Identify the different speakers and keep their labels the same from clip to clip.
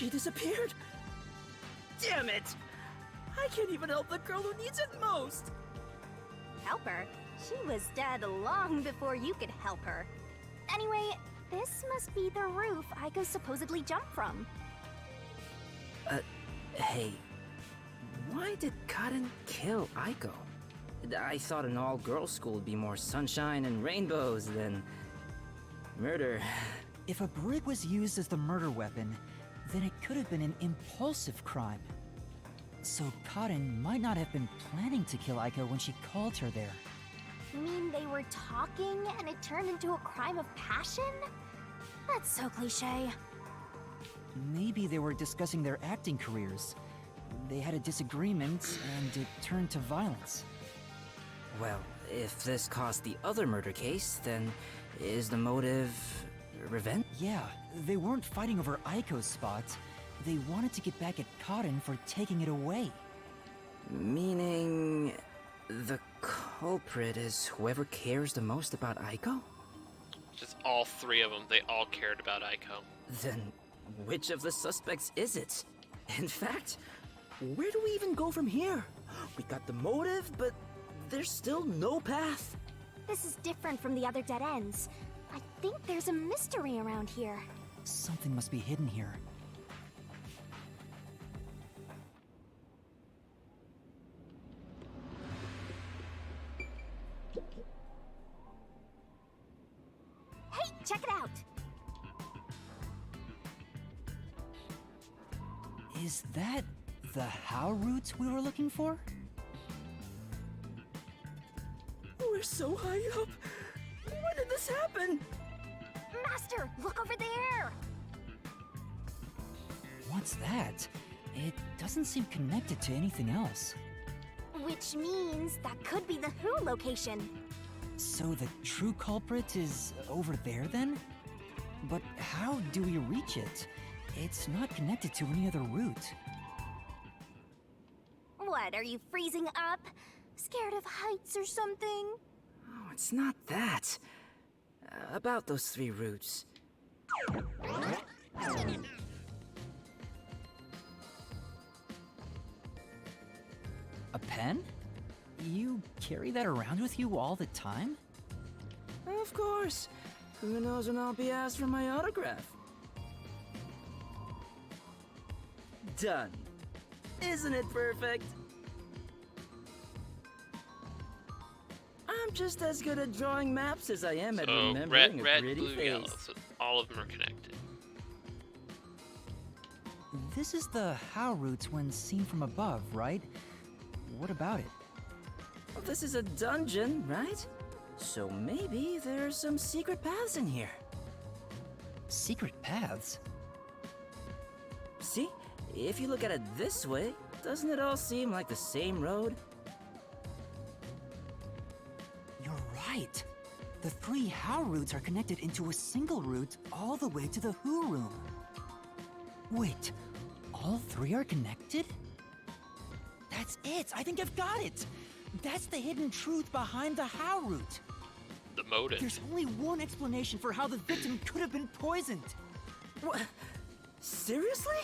Speaker 1: She disappeared. Damn it! I can't even help the girl who needs it most.
Speaker 2: Help her? She was dead long before you could help her. Anyway, this must be the roof Aiko supposedly jumped from.
Speaker 1: Hey, why did Kaden kill Aiko? I thought an all-girls school would be more sunshine and rainbows than murder.
Speaker 3: If a brick was used as the murder weapon, then it could have been an impulsive crime. So Kaden might not have been planning to kill Aiko when she called her there.
Speaker 2: You mean they were talking and it turned into a crime of passion? That's so cliché.
Speaker 3: Maybe they were discussing their acting careers. They had a disagreement, and it turned to violence.
Speaker 1: Well, if this caused the other murder case, then is the motive revenge?
Speaker 3: Yeah, they weren't fighting over Aiko's spot. They wanted to get back at Kaden for taking it away.
Speaker 1: Meaning the culprit is whoever cares the most about Aiko?
Speaker 4: Just all three of them, they all cared about Aiko.
Speaker 1: Then which of the suspects is it? In fact, where do we even go from here? We got the motive, but there's still no path.
Speaker 2: This is different from the other dead ends. I think there's a mystery around here.
Speaker 3: Something must be hidden here.
Speaker 2: Hey, check it out!
Speaker 3: Is that the how route we were looking for?
Speaker 1: We're so high up. When did this happen?
Speaker 2: Master, look over there!
Speaker 3: What's that? It doesn't seem connected to anything else.
Speaker 2: Which means that could be the Who location.
Speaker 3: So the true culprit is over there then? But how do we reach it? It's not connected to any other route.
Speaker 2: What, are you freezing up? Scared of heights or something?
Speaker 1: Oh, it's not that. About those three routes.
Speaker 3: A pen? You carry that around with you all the time?
Speaker 1: Of course. Who knows when I'll be asked for my autograph? Done. Isn't it perfect? I'm just as good at drawing maps as I am at
Speaker 4: So
Speaker 1: remembering
Speaker 4: red,
Speaker 1: a pretty
Speaker 4: blue,
Speaker 1: face.
Speaker 4: yellow. So all of them are connected.
Speaker 3: This is the how route when seen from above, right? What about it?
Speaker 1: Well, this is a dungeon, right? So maybe there's some secret paths in here.
Speaker 3: Secret paths?
Speaker 1: See? If you look at it this way, doesn't it all seem like the same road?
Speaker 3: You're right. The three how routes are connected into a single route all the way to the who room. Wait, all three are connected? That's it! I think I've got it! That's the hidden truth behind the how route.
Speaker 4: The motive.
Speaker 3: There's only one explanation for how the victim could have been poisoned.
Speaker 1: What? Seriously?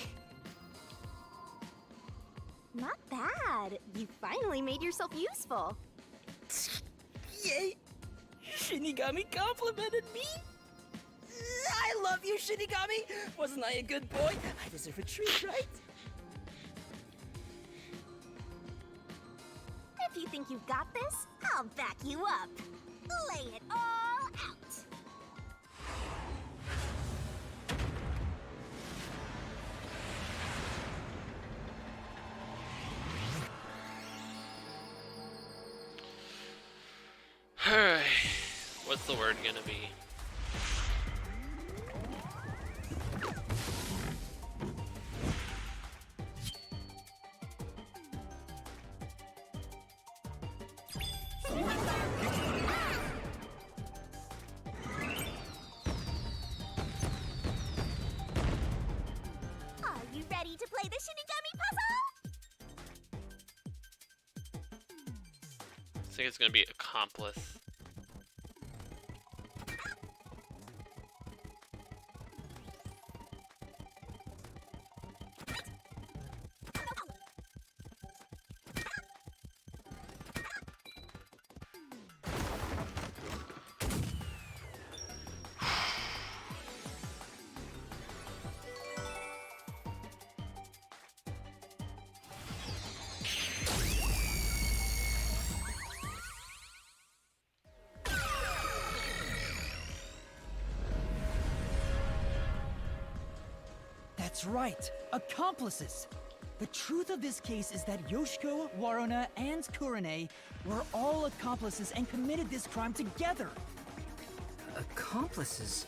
Speaker 2: Not bad. You finally made yourself useful.
Speaker 1: Yay! Shinigami complimented me? I love you, Shinigami! Wasn't I a good boy? I deserve a treat, right?
Speaker 2: If you think you've got this, I'll back you up. Lay it all out.
Speaker 4: Alright. What's the word gonna be?
Speaker 2: Are you ready to play the Shinigami puzzle?
Speaker 4: I think it's gonna be accomplice.
Speaker 3: That's right, accomplices! The truth of this case is that Yoshiko, Waruna, and Kurane were all accomplices and committed this crime together!
Speaker 5: Accomplices?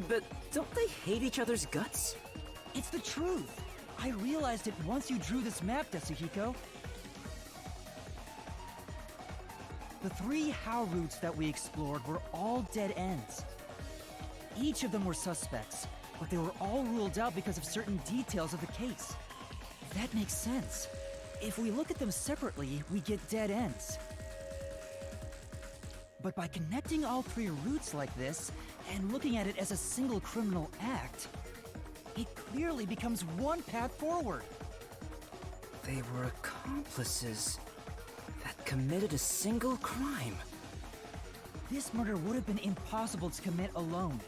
Speaker 5: But don't they hate each other's guts?
Speaker 3: It's the truth! I realized it once you drew this map, Tetsuhiko. The 3 How routes that we explored were all dead ends. Each of them were suspects, but they were all ruled out because of certain details of the case. That makes sense. If we look at them separately, we get dead ends. But by connecting all 3 routes like this, and looking at it as a single criminal act, it clearly becomes one path forward.
Speaker 5: They were accomplices that committed a single crime.
Speaker 3: This murder would have been impossible to commit alone.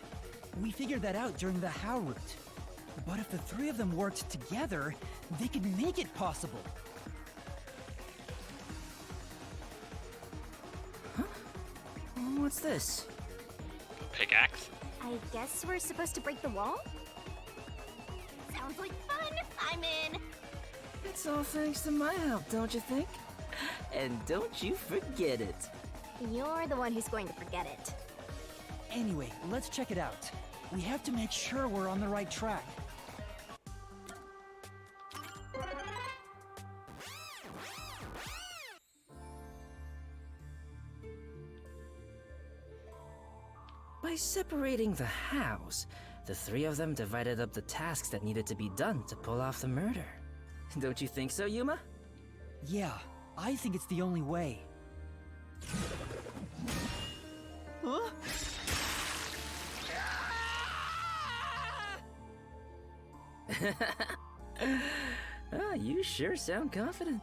Speaker 3: We figured that out during the How route. But if the 3 of them worked together, they could make it possible.
Speaker 5: What's this?
Speaker 4: Pickaxe?
Speaker 2: I guess we're supposed to break the wall? Sounds like fun! I'm in!
Speaker 5: It's all thanks to my help, don't you think? And don't you forget it.
Speaker 2: You're the one who's going to forget it.
Speaker 3: Anyway, let's check it out. We have to make sure we're on the right track.
Speaker 5: By separating the hows, the 3 of them divided up the tasks that needed to be done to pull off the murder. Don't you think so, Yuma?
Speaker 3: Yeah, I think it's the only way. Huh?
Speaker 5: You sure sound confident.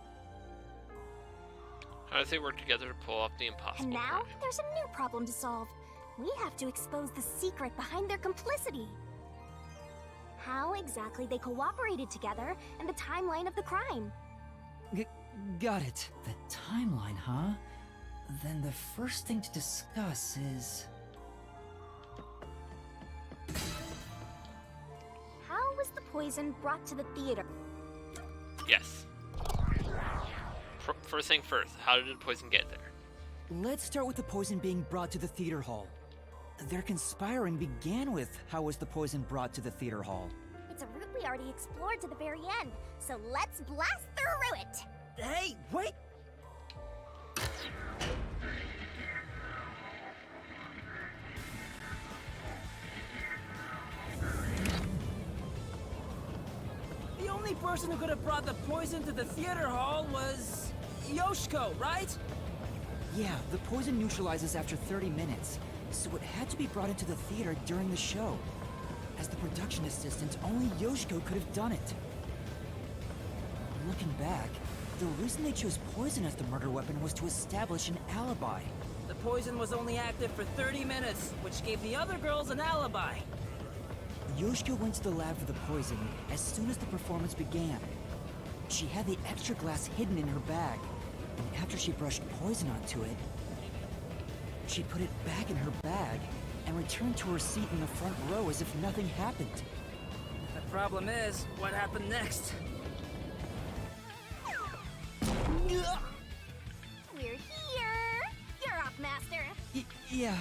Speaker 4: How do they work together to pull off the impossible
Speaker 2: And now,
Speaker 4: crime?
Speaker 2: there's a new problem to solve. We have to expose the secret behind their complicity. How exactly they cooperated together, and the timeline of the crime.
Speaker 3: Got it. The timeline, huh? Then the first thing to discuss is...
Speaker 2: How was the poison brought to the theater?
Speaker 4: Yes. First thing first, how did the poison get there?
Speaker 3: Let's start with the poison being brought to the theater hall. Their conspiring began with how was the poison brought to the theater hall.
Speaker 2: It's a route we already explored to the very end, so let's blast through it!
Speaker 3: Hey, wait!
Speaker 6: The only person who could have brought the poison to the theater hall was... Yoshiko, right?
Speaker 3: Yeah, the poison neutralizes after 30 minutes, so it had to be brought into the theater during the show. As the production assistant, only Yoshiko could have done it. Looking back, the reason they chose poison as the murder weapon was to establish an alibi.
Speaker 6: The poison was only active for 30 minutes, which gave the other girls an alibi.
Speaker 3: Yoshiko went to the lab for the poison as soon as the performance began. She had the extra glass hidden in her bag, and after she brushed poison onto it, she put it back in her bag and returned to her seat in the front row as if nothing happened.
Speaker 6: The problem is, what happened next?
Speaker 2: We're here! You're up, Master!
Speaker 3: Yeah.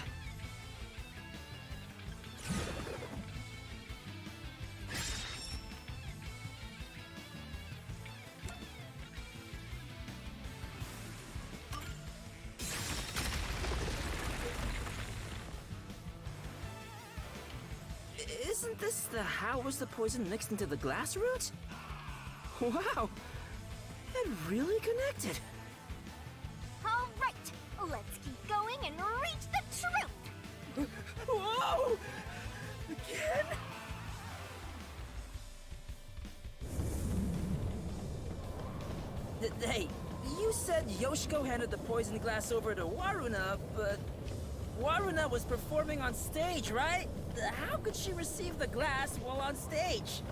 Speaker 5: Isn't this the how was the poison mixed into the glass root? Wow! It really connected!
Speaker 2: Alright, let's keep going and reach the truth!
Speaker 6: Whoa! Again? Hey, you said Yoshiko handed the poison glass over to Waruna, but Waruna was performing on stage, right? How could she receive the glass while on stage?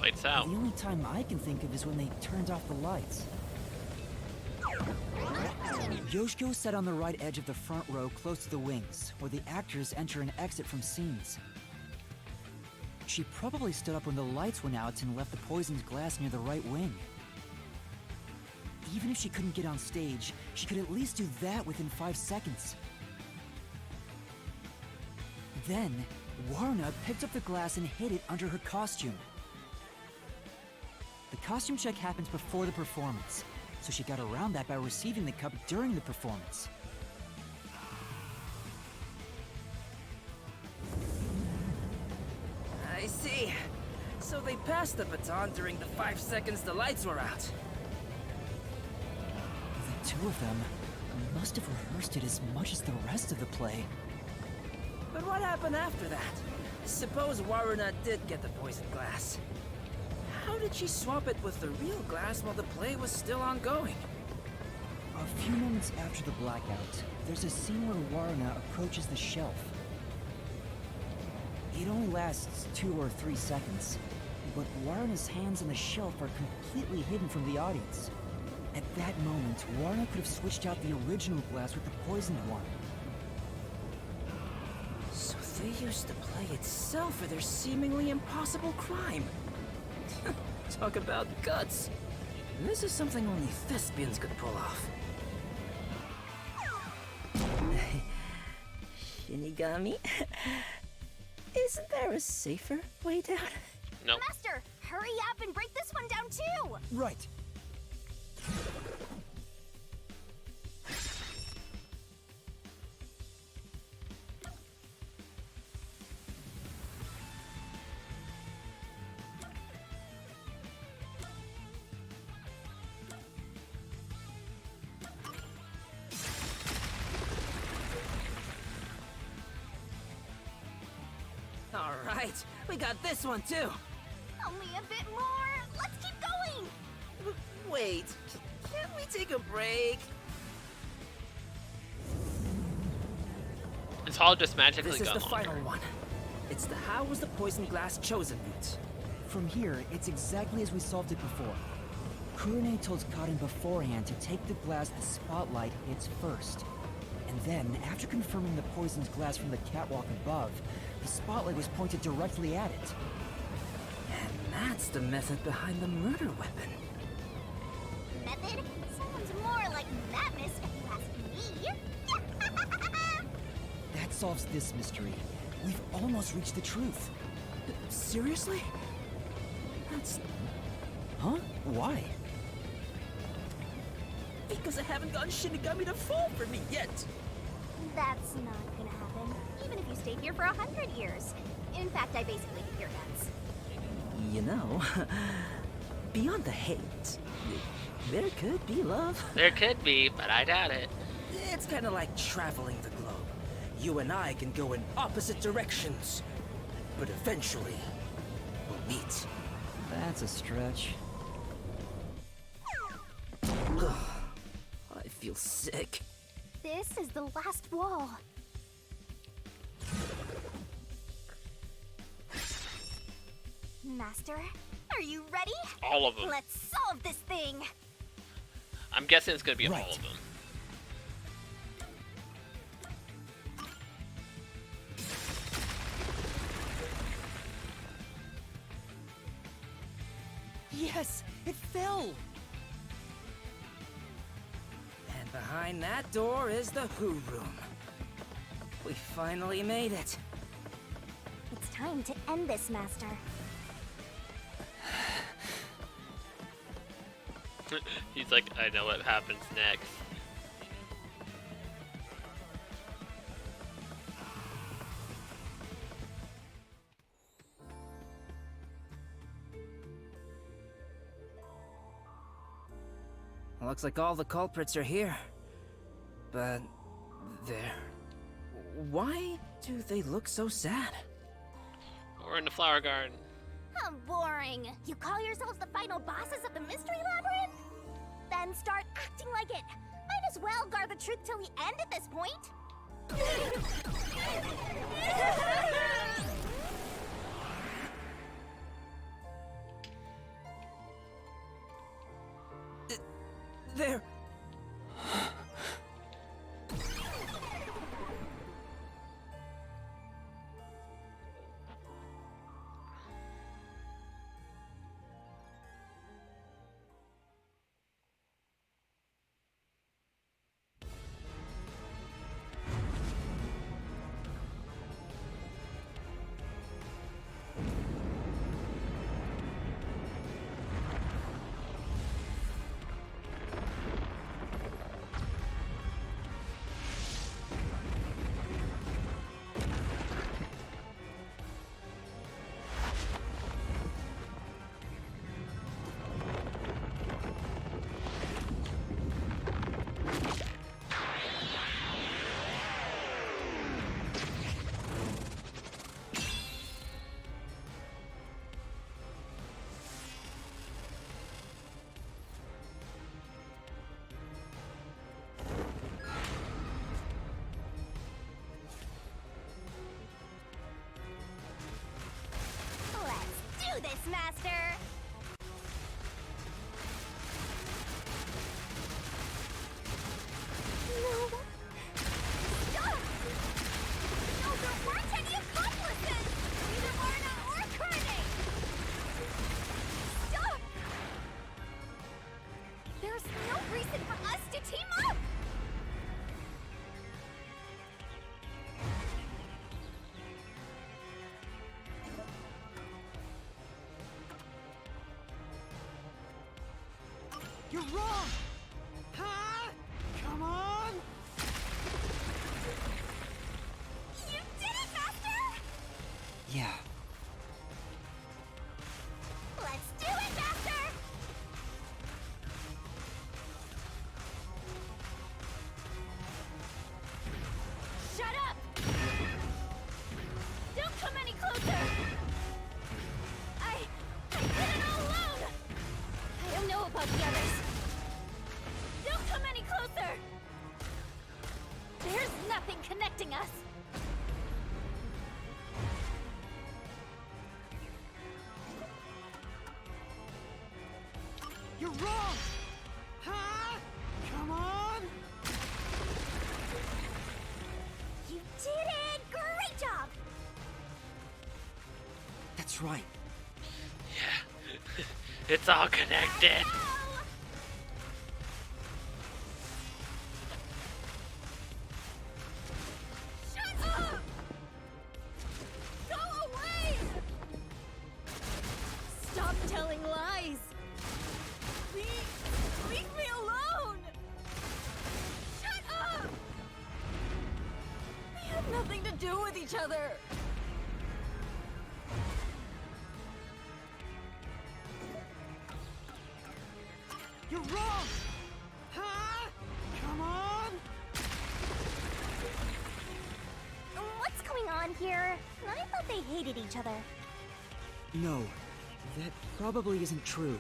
Speaker 4: Lights out.
Speaker 3: The only time I can think of is when they turned off the lights. Yoshiko sat on the right edge of the front row close to the wings, where the actors enter and exit from scenes. She probably stood up when the lights went out and left the poisoned glass near the right wing. Even if she couldn't get on stage, she could at least do that within 5 seconds. Then, Warna picked up the glass and hid it under her costume. The costume check happens before the performance, so she got around that by receiving the cup during the performance.
Speaker 6: I see. So they passed the baton during the 5 seconds the lights were out.
Speaker 3: The two of them must have rehearsed it as much as the rest of the play.
Speaker 6: But what happened after that? Suppose Waruna did get the poisoned glass. How did she swap it with the real glass while the play was still ongoing?
Speaker 3: A few moments after the blackout, there's a scene where Warna approaches the shelf. It only lasts 2 or 3 seconds, but Waruna's hands on the shelf are completely hidden from the audience. At that moment, Warna could have switched out the original glass with the poisoned one.
Speaker 6: So they used the play itself for their seemingly impossible crime. Talk about guts. This is something only thespians could pull off.
Speaker 1: Shinigami? Isn't there a safer way down?
Speaker 4: Nope.
Speaker 2: Master, hurry up and break this one down too!
Speaker 3: Right.
Speaker 6: All right, we got this one too.
Speaker 2: Only a bit more! Let's keep going!
Speaker 6: Wait, can't we take a break?
Speaker 4: It's all just magically
Speaker 6: This is
Speaker 4: gone
Speaker 6: the
Speaker 4: longer.
Speaker 6: final one. It's the how was the poison glass chosen route.
Speaker 3: From here, it's exactly as we solved it before. Kurone told Karin beforehand to take the glass the spotlight hits first. And then, after confirming the poisoned glass from the catwalk above, the spotlight was pointed directly at it.
Speaker 6: And that's the method behind the murder weapon.
Speaker 2: Method? Sounds more like madness if you ask me.
Speaker 3: That solves this mystery. We've almost reached the truth.
Speaker 6: Seriously? That's
Speaker 3: Huh? Why?
Speaker 6: because I haven't gotten Shinigami to fall for me yet.
Speaker 2: That's not gonna happen, even if you stayed here for 100 years. In fact, I basically did your guts.
Speaker 6: You know, beyond the hate, there could be love.
Speaker 4: There could be, but I doubt it.
Speaker 6: It's kind of like traveling the globe. You and I can go in opposite directions, but eventually we'll meet.
Speaker 3: That's a stretch.
Speaker 6: I feel sick.
Speaker 2: This is the last wall. Master, are you ready?
Speaker 4: All of them.
Speaker 2: Let's solve this thing!
Speaker 4: I'm guessing it's gonna be
Speaker 3: Right.
Speaker 4: all of them.
Speaker 3: Yes! It fell!
Speaker 6: And behind that door is the Who Room. We finally made it.
Speaker 2: It's time to end this, Master.
Speaker 4: He's like, I know what happens next.
Speaker 6: Looks like all the culprits are here. But they're... Why do they look so sad?
Speaker 4: We're in the flower garden.
Speaker 2: How boring! You call yourselves the final bosses of the Mystery Labyrinth? Then start acting like it! Might as well guard the truth till the end at this point!
Speaker 6: They're...
Speaker 2: this, Master! No. Stop! No, there weren't any accomplices! Neither Marna or Carne! Stop! There's no reason for us to team up!
Speaker 3: You're wrong! Huh? Come on!
Speaker 2: You did it, Master!
Speaker 3: Yeah.
Speaker 2: Let's do it, Master! Shut up! Don't come any closer! I did it all alone! I don't know about the others. Don't come any closer! There's nothing connecting us!
Speaker 3: You're wrong! Huh? Come on!
Speaker 2: You did it! Great job!
Speaker 3: That's right.
Speaker 4: Yeah. It's all connected.
Speaker 2: Ow! Shut up! Go away! Stop telling lies! Leave me alone! Shut up! We had nothing to do with each other!
Speaker 3: You're wrong! Huh? Come on!
Speaker 2: What's going on here? I thought they hated each other.
Speaker 3: No, that probably isn't true.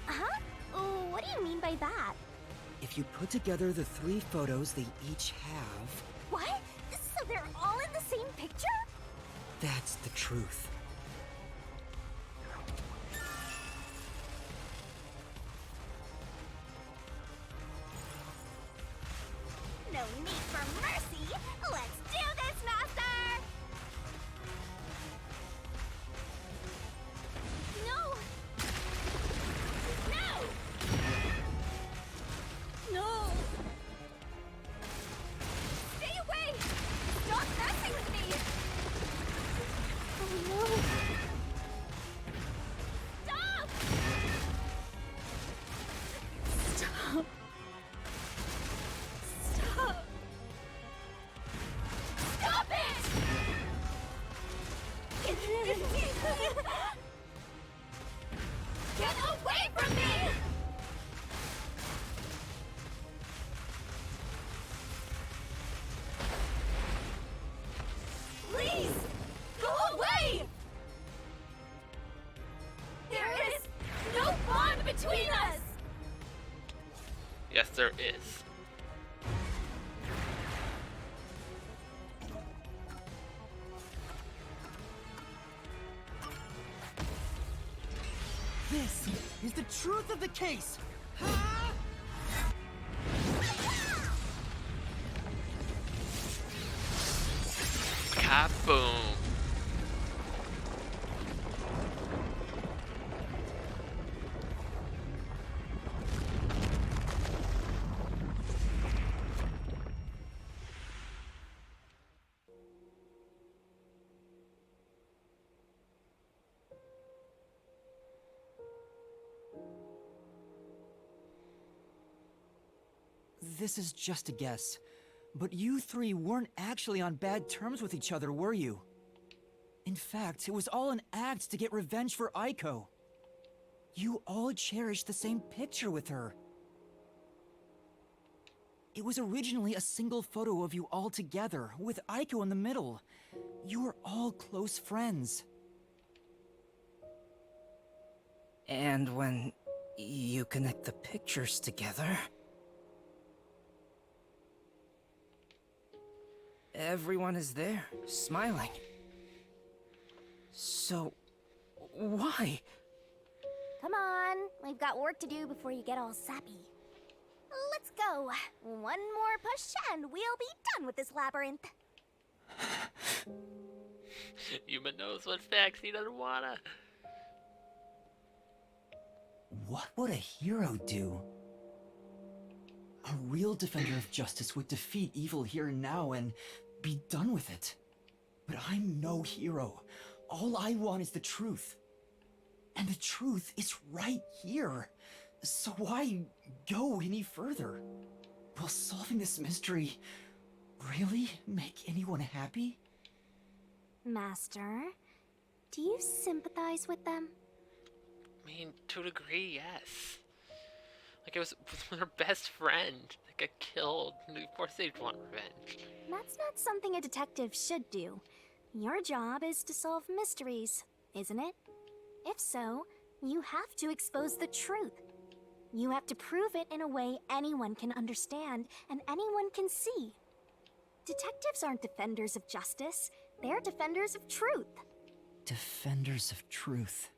Speaker 2: Huh? What do you mean by that?
Speaker 3: If you put together the 3 photos they each have,
Speaker 2: What? So they're all in the same picture?
Speaker 3: that's the truth.
Speaker 2: No need for mercy! Let's do this, Master! No! No! No! Stay away! Stop messing with me! Oh no! Stop! Stop! Stop! Stop it! Get away from me! Please! Go away! There is no bond between us!
Speaker 4: Yes, there is.
Speaker 3: This is the truth of the case! Huh?
Speaker 4: Kaboom.
Speaker 3: This is just a guess, but you 3 weren't actually on bad terms with each other, were you? In fact, it was all an act to get revenge for Aiko. You all cherished the same picture with her. It was originally a single photo of you all together, with Aiko in the middle. You were all close friends.
Speaker 5: And when you connect the pictures together, everyone is there, smiling. So, Why?
Speaker 2: Come on, we've got work to do before you get all sappy. Let's go. One more push and we'll be done with this labyrinth.
Speaker 4: Yuma knows what facts he doesn't wanna.
Speaker 3: What would a hero do? A real defender of justice would defeat evil here and now and be done with it. But I'm no hero. All I want is the truth. And the truth is right here. So why go any further? Will solving this mystery really make anyone happy?
Speaker 2: Master, do you sympathize with them?
Speaker 4: I mean, to a degree, yes. Like, it was her best friend that got killed. Of course they'd want revenge.
Speaker 2: That's not something a detective should do. Your job is to solve mysteries, isn't it? If so, you have to expose the truth. You have to prove it in a way anyone can understand and anyone can see. Detectives aren't defenders of justice, they're defenders of truth.
Speaker 3: Defenders of truth.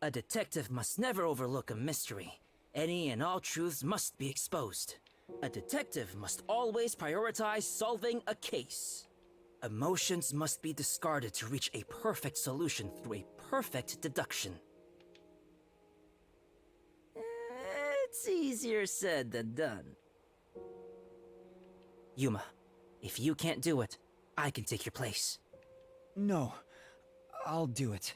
Speaker 5: A detective must never overlook a mystery. Any and all truths must be exposed. A detective must always prioritize solving a case. Emotions must be discarded to reach a perfect solution through a perfect deduction. It's easier said than done. Yuma, if you can't do it, I can take your place.
Speaker 3: No, I'll do it.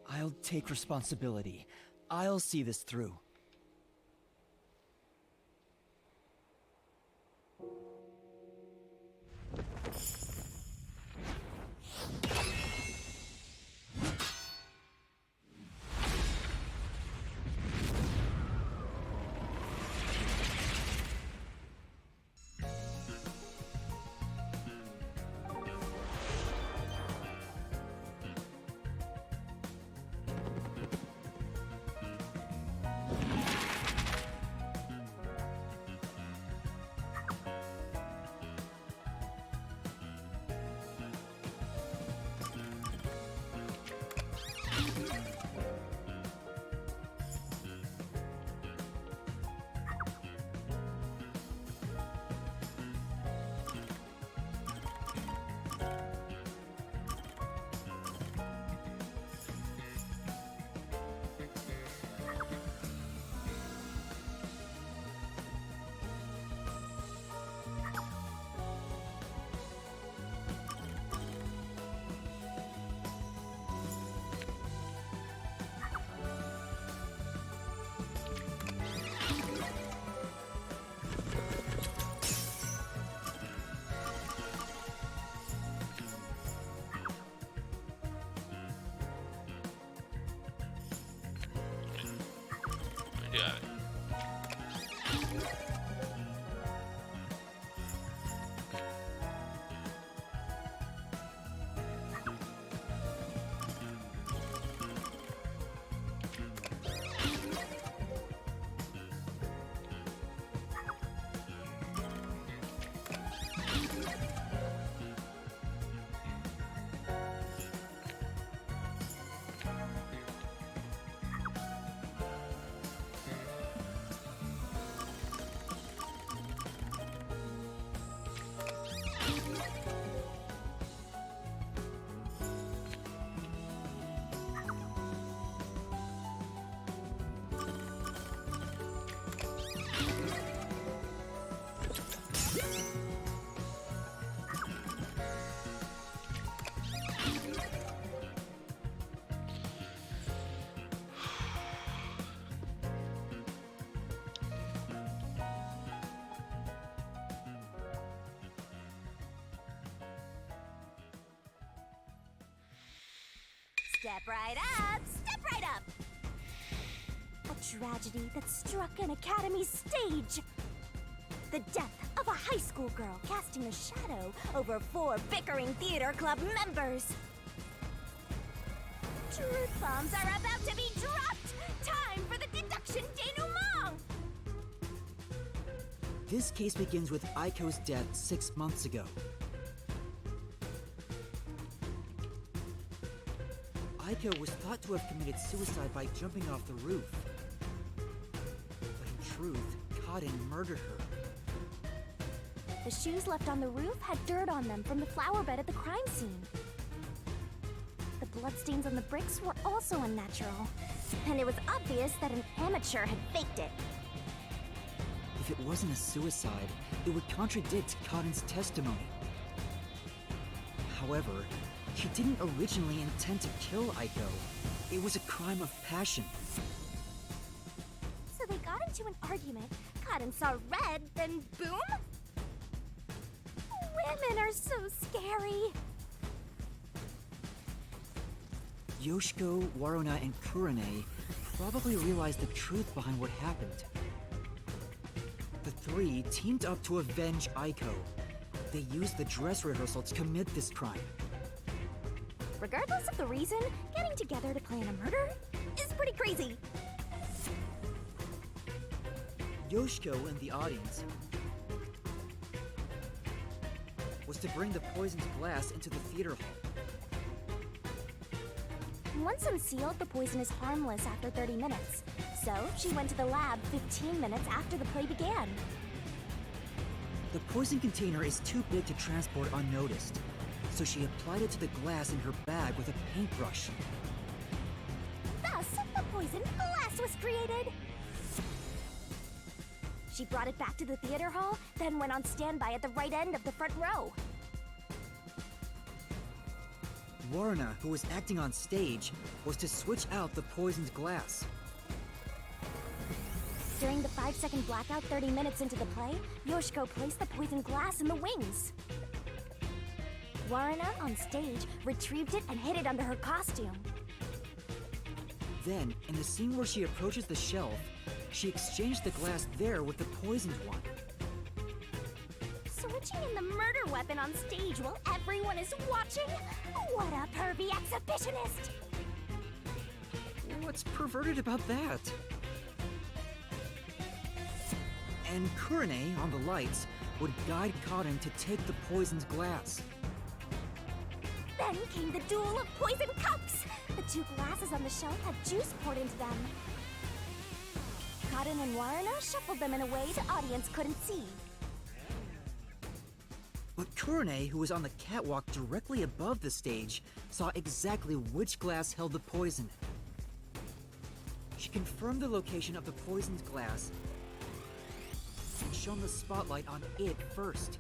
Speaker 3: I'll take responsibility. I'll see this through.
Speaker 4: I do have it.
Speaker 2: Step right up! Step right up! A tragedy that struck an academy stage. The death of a high school girl casting a shadow over 4 bickering theater club members. Truth bombs are about to be dropped! Time for the deduction denouement!
Speaker 3: This case begins with Aiko's death 6 months ago. Aiko was thought to have committed suicide by jumping off the roof. But in truth, Cotton murdered her.
Speaker 2: The shoes left on the roof had dirt on them from the flower bed at the crime scene. The bloodstains on the bricks were also unnatural, and it was obvious that an amateur had faked it.
Speaker 3: If it wasn't a suicide, it would contradict Cotton's testimony. However, she didn't originally intend to kill Aiko. It was a crime of passion.
Speaker 2: So they got into an argument, Cotton saw red, then boom? Women are so scary.
Speaker 3: Yoshiko, Waruna, and Kurane probably realized the truth behind what happened. The three teamed up to avenge Aiko. They used the dress rehearsal to commit this crime.
Speaker 2: Regardless of the reason, getting together to plan a murder is pretty crazy.
Speaker 3: Yoshiko and the audience was to bring the poisoned glass into the theater hall.
Speaker 2: Once unsealed, the poison is harmless after 30 minutes. So, she went to the lab 15 minutes after the play began.
Speaker 3: The poison container is too big to transport unnoticed, so she applied it to the glass in her bag with a paintbrush.
Speaker 2: Thus, the poison glass was created. She brought it back to the theater hall, then went on standby at the right end of the front row.
Speaker 3: Waruna, who was acting on stage, was to switch out the poisoned glass.
Speaker 2: During the 5-second blackout 30 minutes into the play, Yoshiko placed the poisoned glass in the wings. Waruna, on stage, retrieved it and hid it under her costume.
Speaker 3: Then, in the scene where she approaches the shelf, she exchanged the glass there with the poisoned one.
Speaker 2: Switching in the murder weapon on stage while everyone is watching? What a pervy exhibitionist!
Speaker 3: What's perverted about that? And Kurane, on the lights, would guide Cotton to take the poisoned glass.
Speaker 2: Then came the duel of poison cups! The two glasses on the shelf had juice poured into them. Cotton and Waruna shuffled them in a way the audience couldn't see.
Speaker 3: But Kurane, who was on the catwalk directly above the stage, saw exactly which glass held the poison. She confirmed the location of the poisoned glass and shone the spotlight on it first.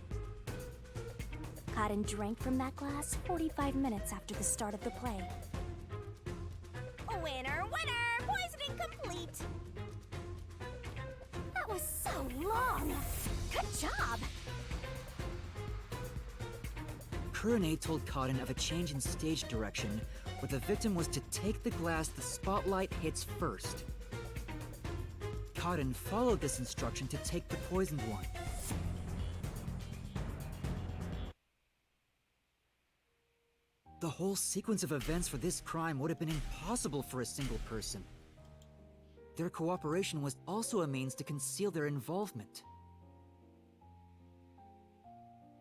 Speaker 2: Cotton drank from that glass 45 minutes after the start of the play. Winner, winner! Poisoning complete! That was so long! Good job!
Speaker 3: Kurane told Cotton of a change in stage direction, where the victim was to take the glass the spotlight hits first. Cotton followed this instruction to take the poisoned one. The whole sequence of events for this crime would have been impossible for a single person. Their cooperation was also a means to conceal their involvement.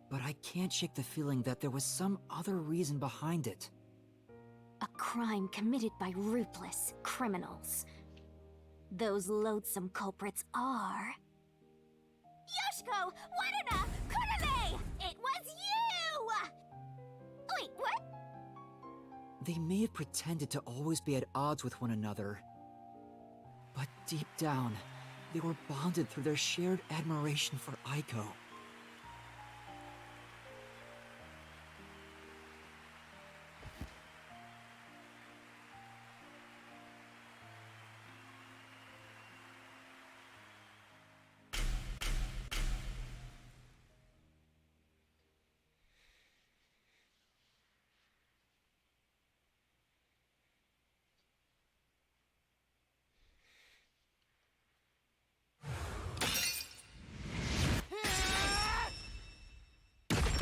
Speaker 3: But I can't shake the feeling that there was some other reason behind it.
Speaker 2: A crime committed by ruthless criminals. Those loathsome culprits are... Yoshiko! Waruna! Kurane! It was you! Wait, what?
Speaker 3: They may have pretended to always be at odds with one another, but deep down, they were bonded through their shared admiration for Aiko.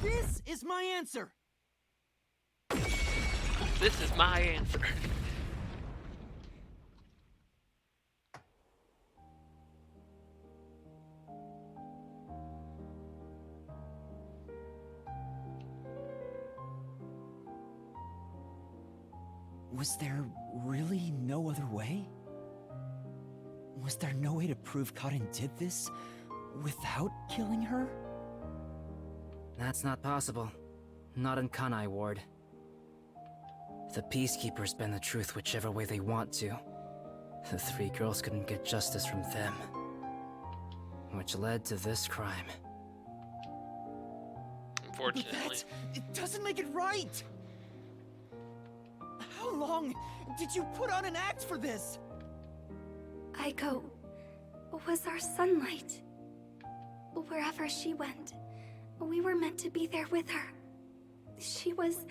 Speaker 3: This is my answer!
Speaker 4: This is my answer.
Speaker 3: Was there really no other way? Was there no way to prove Karin did this without killing her?
Speaker 5: That's not possible. Not in Kanai Ward. The Peacekeepers bend the truth whichever way they want to. The three girls couldn't get justice from them. Which led to this crime.
Speaker 4: Unfortunately.
Speaker 3: It doesn't make it right! How long did you put on an act for this?
Speaker 7: Aiko was our sunlight. Wherever she went, we were meant to be there with her. She was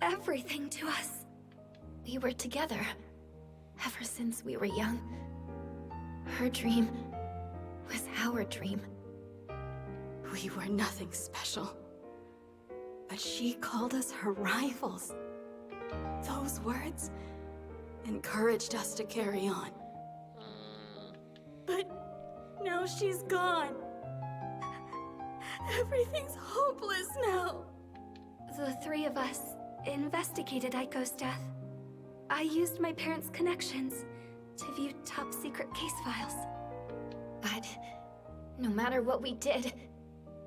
Speaker 7: everything to us. We were together ever since we were young. Her dream was our dream. We were nothing special. But she called us her rivals. Those words encouraged us to carry on. But now she's gone. Everything's hopeless now. The three of us investigated Aiko's death. I used my parents' connections to view top-secret case files. But no matter what we did,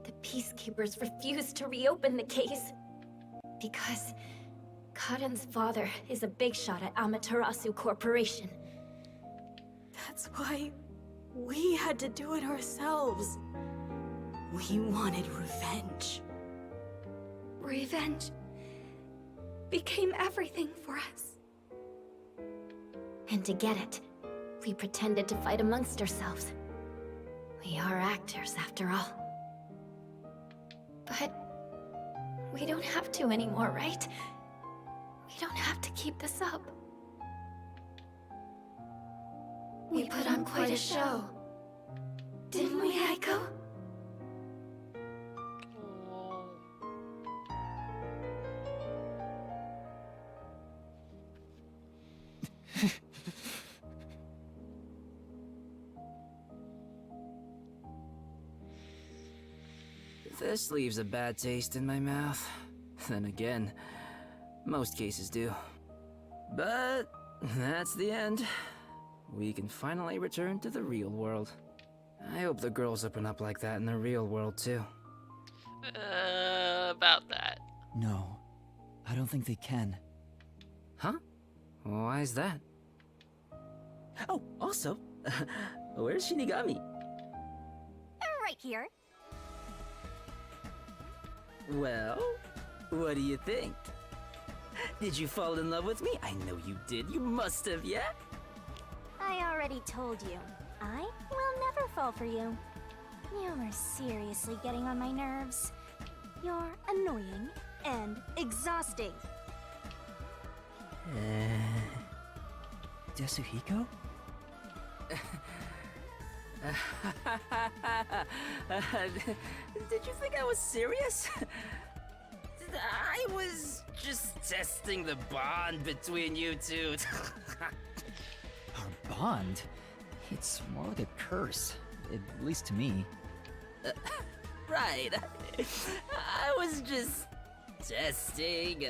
Speaker 7: the Peacekeepers refused to reopen the case. Because Karen's father is a big shot at Amaterasu Corporation. That's why we had to do it ourselves. We wanted revenge. Revenge became everything for us. And to get it, we pretended to fight amongst ourselves. We are actors, after all. But we don't have to anymore, right? We don't have to keep this up. We put on quite a show. Didn't we, Aiko?
Speaker 5: This leaves a bad taste in my mouth. Then again, most cases do. But that's the end. We can finally return to the real world. I hope the girls open up like that in the real world too.
Speaker 4: About that.
Speaker 3: No, I don't think they can.
Speaker 5: Huh? Why is that? Oh, also, where's Shinigami?
Speaker 2: Right here.
Speaker 5: Well, what do you think? Did you fall in love with me? I know you did. You must have, yeah?
Speaker 2: I already told you. I will never fall for you. You're seriously getting on my nerves. You're annoying and exhausting.
Speaker 3: Desuhiko?
Speaker 5: Did you think I was serious? I was just testing the bond between you two.
Speaker 3: Our bond? It's more like a curse, at least to me.
Speaker 5: Right. I was just testing.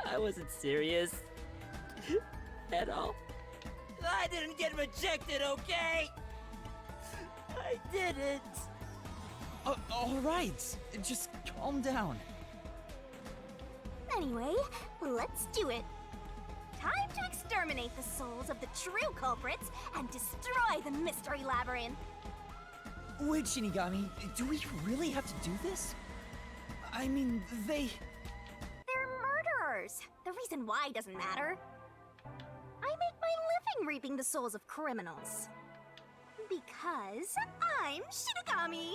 Speaker 5: I wasn't serious at all. I didn't get rejected, okay? I didn't.
Speaker 3: All right, just calm down.
Speaker 2: Anyway, let's do it. Time to exterminate the souls of the true culprits and destroy the Mystery Labyrinth.
Speaker 3: Wait, Shinigami, do we really have to do this? I mean,
Speaker 2: They're murderers. The reason why doesn't matter. I make my living reaping the souls of criminals. Because I'm Shinigami.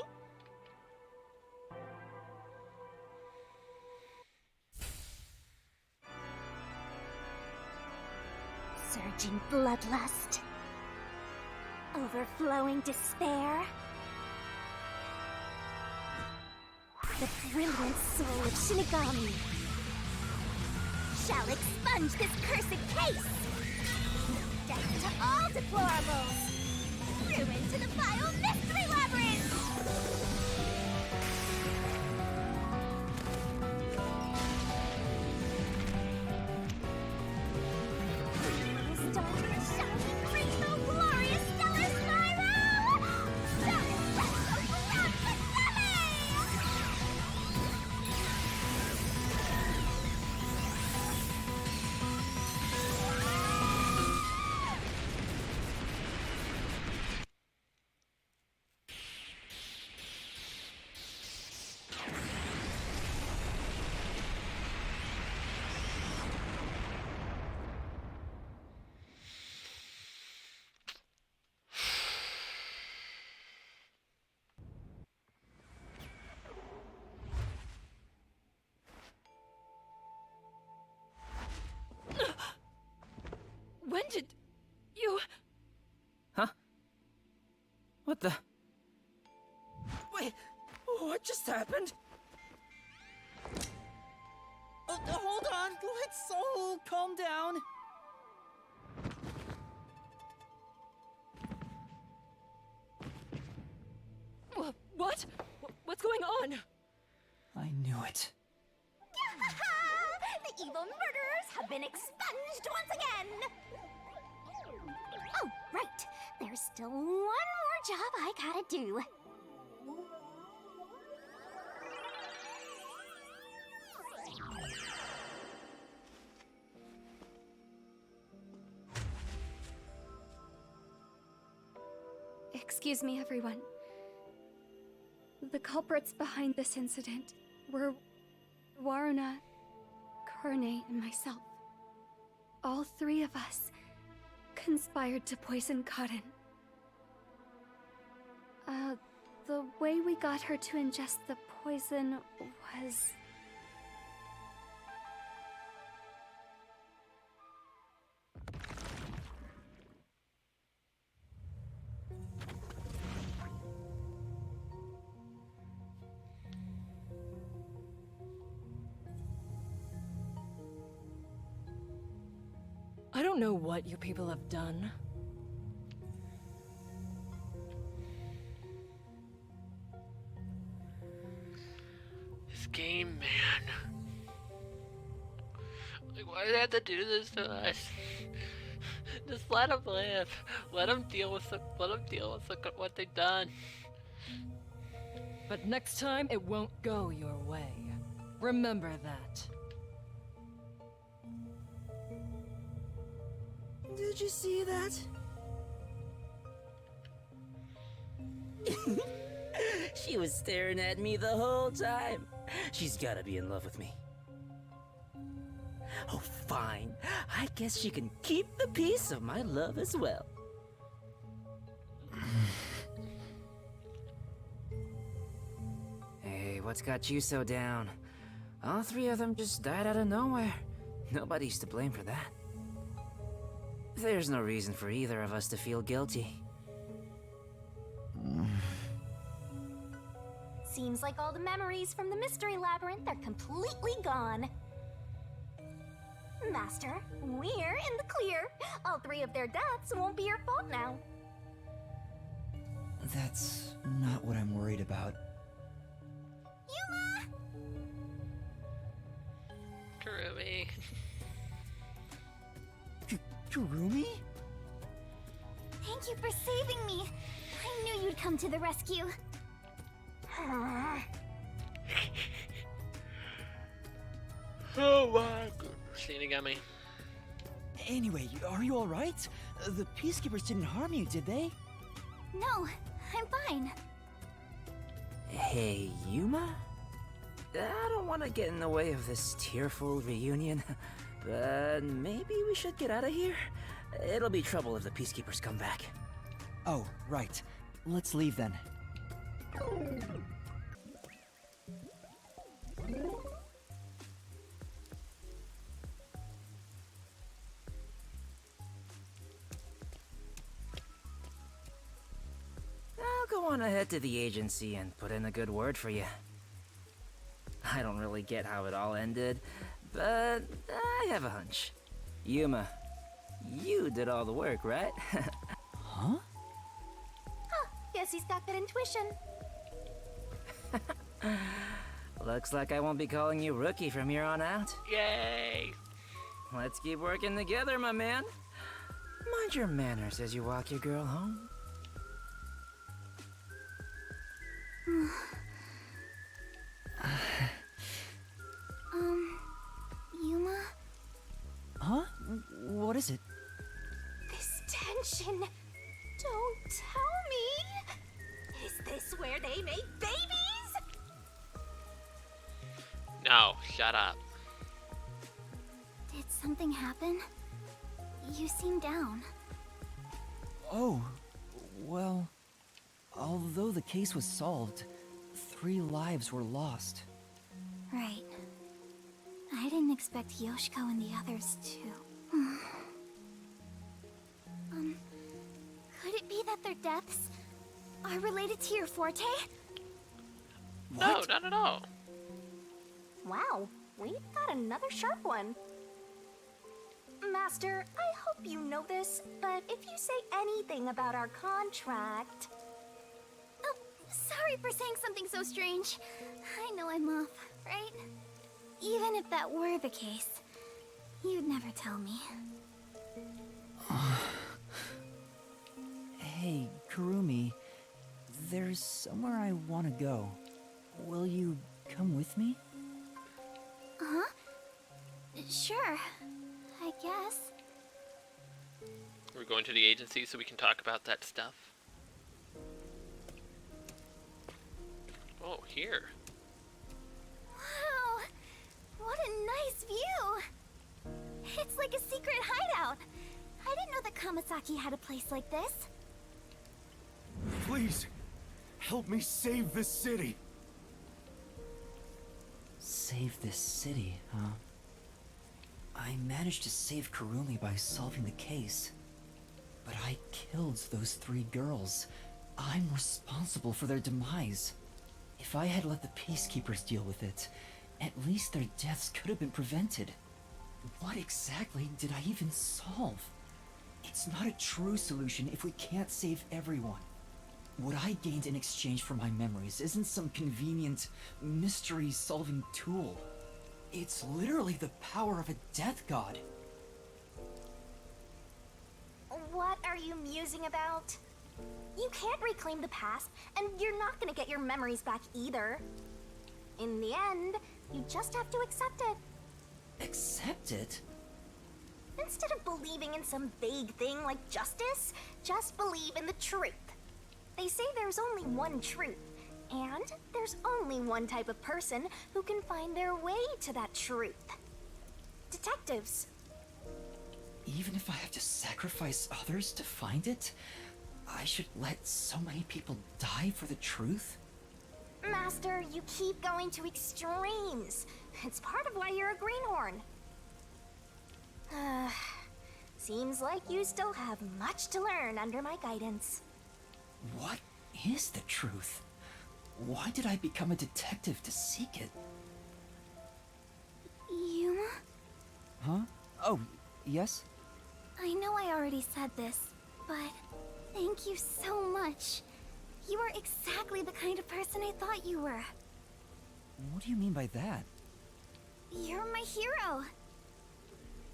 Speaker 2: Surging bloodlust. Overflowing despair. The brilliant soul of Shinigami shall expunge this cursed case. Death to all deplorables. Ruin to the vile Mystery Labyrinth.
Speaker 5: What the? Wait, what just happened?
Speaker 6: Hold on, let's all calm down.
Speaker 1: What? What's going on?
Speaker 3: I knew it.
Speaker 2: The evil murderers have been expunged once again! Oh, right. There's still one more job I gotta do.
Speaker 7: Excuse me, everyone. The culprits behind this incident were Waruna, Kurne, and myself. All three of us conspired to poison Cotton. The way we got her to ingest the poison was...
Speaker 1: I don't know what you people have done.
Speaker 4: This game, man. Like, why do they have to do this to us? Just let them live. Let them deal with what they've done.
Speaker 1: But next time, it won't go your way. Remember that.
Speaker 6: Did you see that?
Speaker 5: She was staring at me the whole time. She's gotta be in love with me. Oh, fine. I guess she can keep the piece of my love as well. Hey, what's got you so down? All three of them just died out of nowhere. Nobody's to blame for that. There's no reason for either of us to feel guilty.
Speaker 2: Seems like all the memories from the Mystery Labyrinth are completely gone. Master, we're in the clear. All three of their deaths won't be your fault now.
Speaker 3: That's not what I'm worried about.
Speaker 2: Yuma!
Speaker 4: Kurumi.
Speaker 3: Kurumi?
Speaker 2: Thank you for saving me. I knew you'd come to the rescue.
Speaker 4: Oh my goodness. Shinigami.
Speaker 3: Anyway, are you alright? The Peacekeepers didn't harm you, did they?
Speaker 2: No, I'm fine.
Speaker 5: Hey, Yuma? I don't want to get in the way of this tearful reunion, but maybe we should get out of here. It'll be trouble if the Peacekeepers come back.
Speaker 3: Oh, right. Let's leave then.
Speaker 5: I'll go on ahead to the agency and put in a good word for you. I don't really get how it all ended, but I have a hunch. Yuma, you did all the work, right?
Speaker 3: Huh?
Speaker 2: Guess he's got good intuition.
Speaker 5: Looks like I won't be calling you Rookie from here on out.
Speaker 4: Yay!
Speaker 5: Let's keep working together, my man. Mind your manners as you walk your girl home.
Speaker 2: Yuma?
Speaker 3: Huh? What is it?
Speaker 2: This tension. Don't tell me. Is this where they make babies?
Speaker 4: No, shut up.
Speaker 2: Did something happen? You seem down.
Speaker 3: Oh, well... Although the case was solved, 3 lives were lost.
Speaker 2: Right. I didn't expect Yoshiko and the others to. Could it be that their deaths are related to your forte?
Speaker 4: No, not at all.
Speaker 2: Wow, we've got another sharp one. Master, I hope you know this, but if you say anything about our contract... Oh, sorry for saying something so strange. I know I'm off, right? Even if that were the case, you'd never tell me.
Speaker 3: Hey, Kurumi. There's somewhere I want to go. Will you come with me?
Speaker 2: Huh? Sure, I guess.
Speaker 4: We're going to the agency so we can talk about that stuff. Oh, here.
Speaker 2: Wow, what a nice view! It's like a secret hideout. I didn't know that Kamasaki had a place like this.
Speaker 8: Please, help me save this city.
Speaker 3: Save this city, huh? I managed to save Kurumi by solving the case. But I killed those 3 girls. I'm responsible for their demise. If I had let the Peacekeepers deal with it, at least their deaths could have been prevented. What exactly did I even solve? It's not a true solution if we can't save everyone. What I gained in exchange for my memories isn't some convenient, mystery-solving tool. It's literally the power of a death god.
Speaker 2: What are you musing about? You can't reclaim the past, and you're not gonna get your memories back either. In the end, you just have to accept it.
Speaker 3: Accept it?
Speaker 2: Instead of believing in some vague thing like justice, just believe in the truth. They say there's only one truth, and there's only one type of person who can find their way to that truth. Detectives.
Speaker 3: Even if I have to sacrifice others to find it, I should let so many people die for the truth?
Speaker 2: Master, you keep going to extremes. It's part of why you're a greenhorn. Seems like you still have much to learn under my guidance.
Speaker 3: What is the truth? Why did I become a detective to seek it?
Speaker 7: Yuma?
Speaker 3: Huh? Oh, yes?
Speaker 7: I know I already said this, but thank you so much. You are exactly the kind of person I thought you were.
Speaker 3: What do you mean by that?
Speaker 7: You're my hero.